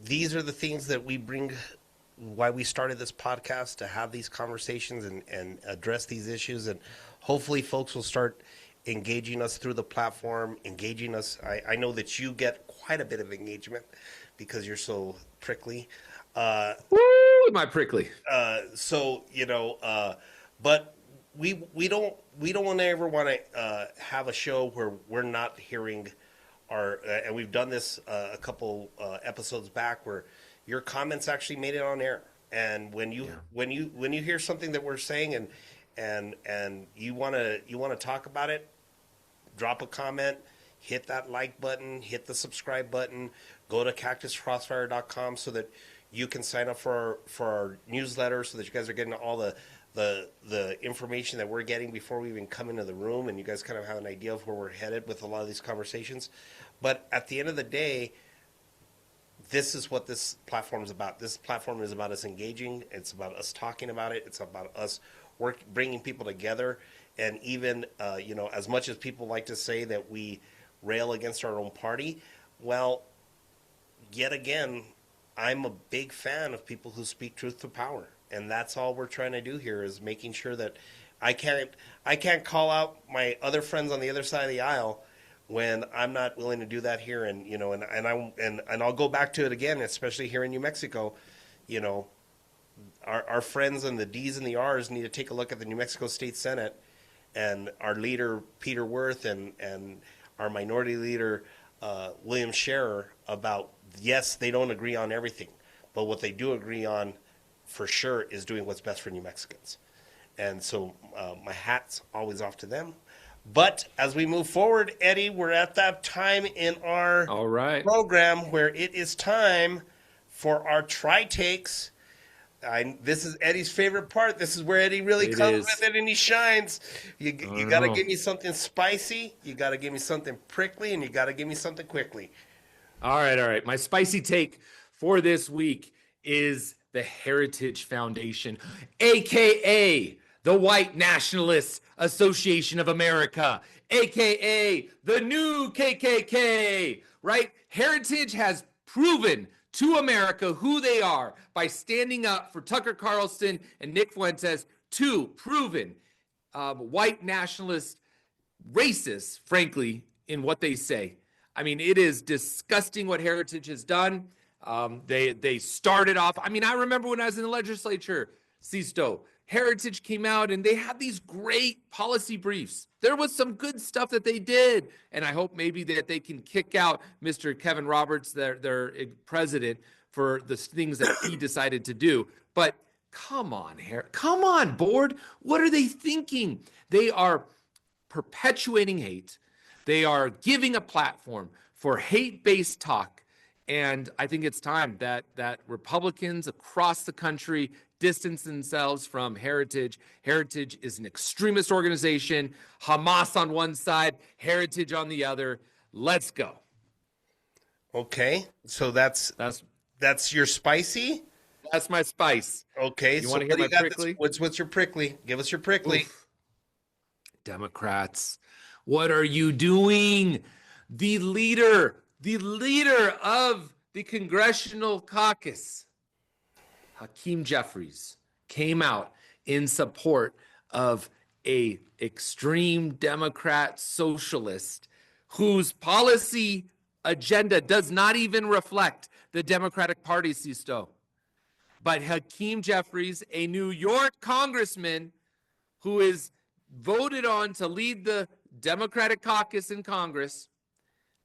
these are the things that we bring, why we started this podcast, to have these conversations and address these issues. And hopefully folks will start engaging us through the platform, engaging us. I know that you get quite a bit of engagement because you're so prickly. Woo, am I prickly? But we don't ever want to have a show where we're not hearing and we've done this a couple episodes back where your comments actually made it on air. And when you hear something that we're saying and you want to talk about it, drop a comment, hit that like button, hit the subscribe button, go to cactuscrossfire.com so that you can sign up for our newsletter, so that you guys are getting all the information that we're getting before we even come into the room, and you guys kind of have an idea of where we're headed with a lot of these conversations. But at the end of the day, this is what this platform is about. This platform is about us engaging. It's about us talking about it. It's about us bringing people together. And even, as much as people like to say that we rail against our own party, well, yet again, I'm a big fan of people who speak truth to power. And that's all we're trying to do here, is making sure that I can't call out my other friends on the other side of the aisle when I'm not willing to do that here. And and I'll go back to it again, especially here in New Mexico. Our friends and the D's and the R's need to take a look at the New Mexico State Senate and our leader Peter Wirth and our minority leader William Scherer about, yes, they don't agree on everything, but what they do agree on for sure is doing what's best for New Mexicans. And so my hat's always off to them. But as we move forward, Eddie, we're at that time in our program where it is time for our tri-takes. This is Eddie's favorite part. This is where Eddie really comes with it and he shines. You got to give me something spicy, you got to give me something prickly, and you got to give me something quickly. All right. My spicy take for this week is the Heritage Foundation, a.k.a. the White Nationalists Association of America, a.k.a. the new KKK, right? Heritage has proven to America who they are by standing up for Tucker Carlson and Nick Fuentes, two proven white nationalist racists, frankly, in what they say. I mean, it is disgusting what Heritage has done. They started off. I mean, I remember when I was in the legislature, Sisto, Heritage came out and they had these great policy briefs. There was some good stuff that they did. And I hope maybe that they can kick out Mr. Kevin Roberts, their president, for the things that he decided to do. But come on, come on, board. What are they thinking? They are perpetuating hate. They are giving a platform for hate-based talk. And I think it's time that Republicans across the country distance themselves from Heritage. Heritage is an extremist organization. Hamas on one side, Heritage on the other. Let's go. Okay, so that's your spicy. That's my spice. Okay, you want to hear my prickly? What's your prickly? Give us your prickly. Oof. Democrats, what are you doing? The leader of the Congressional Caucus, Hakeem Jeffries, came out in support of a extreme Democrat socialist whose policy agenda does not even reflect the Democratic Party, Sisto. But Hakeem Jeffries, a New York congressman who is voted on to lead the Democratic caucus in Congress,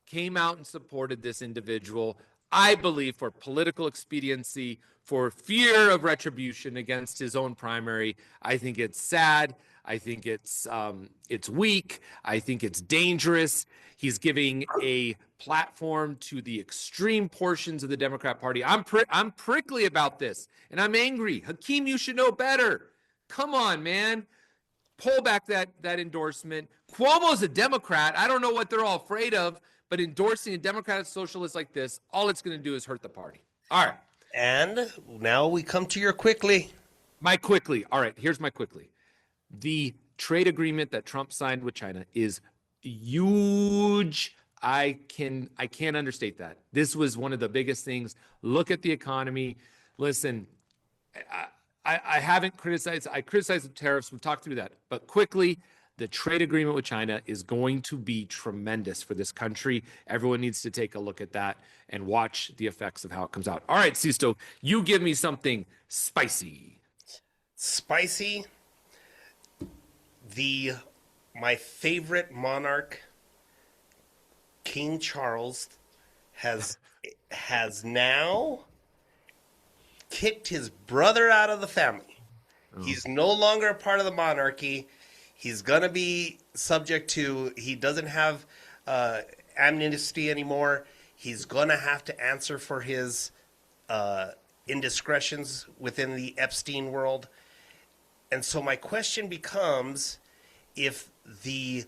came out and supported this individual, I believe, for political expediency, for fear of retribution against his own primary. I think it's sad. I think it's weak. I think it's dangerous. He's giving a platform to the extreme portions of the Democrat Party. I'm prickly about this, and I'm angry. Hakeem, you should know better. Come on, man. Pull back that endorsement. Cuomo's a Democrat. I don't know what they're all afraid of, but endorsing a Democratic socialist like this, all it's going to do is hurt the party. All right. And now we come to your quickly. My quickly. All right, here's my quickly. The trade agreement that Trump signed with China is huge. I can't understate that. This was one of the biggest things. Look at the economy. Listen, I haven't criticized. I criticized the tariffs. We've talked through that. But quickly, the trade agreement with China is going to be tremendous for this country. Everyone needs to take a look at that and watch the effects of how it comes out. All right, Sisto, you give me something spicy. Spicy. My favorite monarch, King Charles, has now kicked his brother out of the family. Oh. He's no longer a part of the monarchy. He's going to be subject to, he doesn't have amnesty anymore. He's going to have to answer for his indiscretions within the Epstein world. And so my question becomes, if the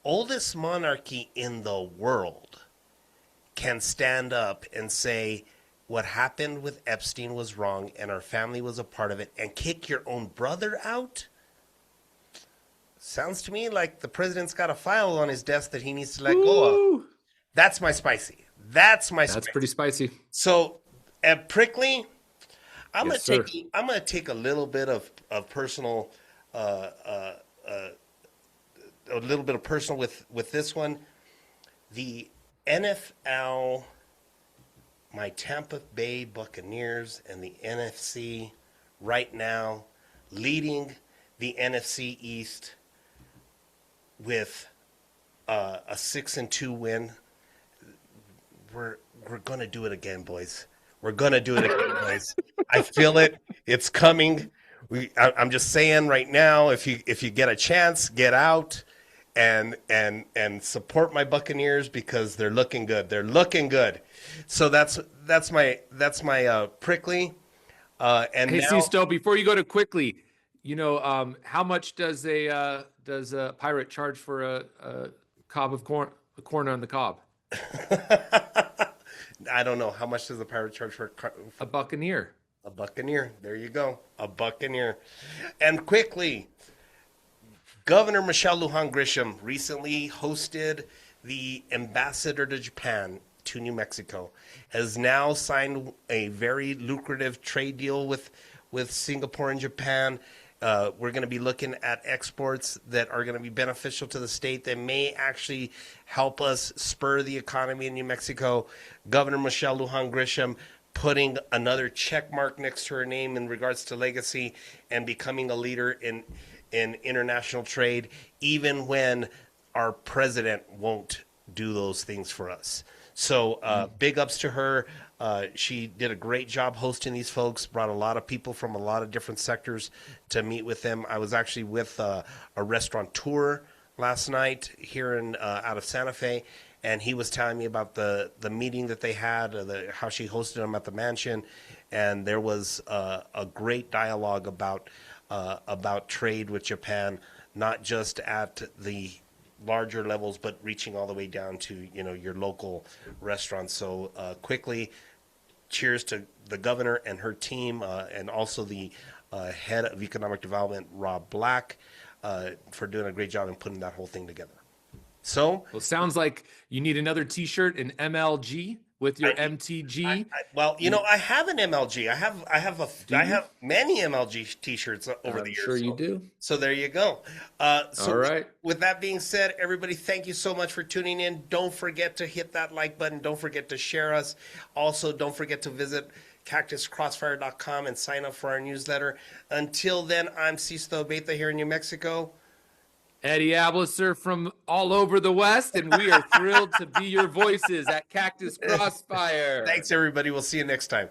oldest monarchy in the world can stand up and say, what happened with Epstein was wrong and our family was a part of it, and kick your own brother out? Sounds to me like the president's got a file on his desk that he needs to let go of. That's my spicy. That's pretty spicy. So at prickly, I'm Yes, gonna take a little bit of personal a little bit of personal with this one. The NFL, my Tampa Bay Buccaneers, and the NFC right now leading the NFC East with a 6-2 win. We're gonna do it again, boys. We're gonna do it again, boys. I feel it. It's coming. I'm just saying right now, if you get a chance, get out and support my Buccaneers because they're looking good. They're looking good. So that's my prickly. And hey, now, Sisto, before you go to quickly, how much does a pirate charge for a cob of corn on the cob? I don't know. How much does a pirate charge for a buccaneer? A buccaneer. There you go. A buccaneer. And quickly, Governor Michelle Lujan Grisham recently hosted the ambassador to Japan to New Mexico, has now signed a very lucrative trade deal with Singapore and Japan, We're going to be looking at exports that are going to be beneficial to the state, that may actually help us spur the economy in New Mexico. Governor Michelle Lujan Grisham putting another check mark next to her name in regards to legacy and becoming a leader in international trade, even when our president won't do those things for us. So big ups to her. She did a great job hosting these folks, brought a lot of people from a lot of different sectors to meet with them. I was actually with a restaurateur last night here in out of Santa Fe, and he was telling me about the meeting that they had, how she hosted them at the mansion, and there was a great dialogue about trade with Japan, not just at the larger levels, but reaching all the way down to your local restaurants. So quickly, cheers to the governor and her team, and also the head of economic development, Rob Black, for doing a great job in putting that whole thing together. So, Well, sounds like you need another T-shirt in MLG with your MTG. I have an MLG. I have many MLG T-shirts over the years. Sure, you do. So there you go. All right. With that being said, everybody, thank you so much for tuning in. Don't forget to hit that like button. Don't forget to share us. Also, don't forget to visit cactuscrossfire.com and sign up for our newsletter. Until then, I'm Sisto Beta here in New Mexico. Eddie Ablisser from all over the West, and we are thrilled to be your voices at Cactus Crossfire. Thanks, everybody. We'll see you next time.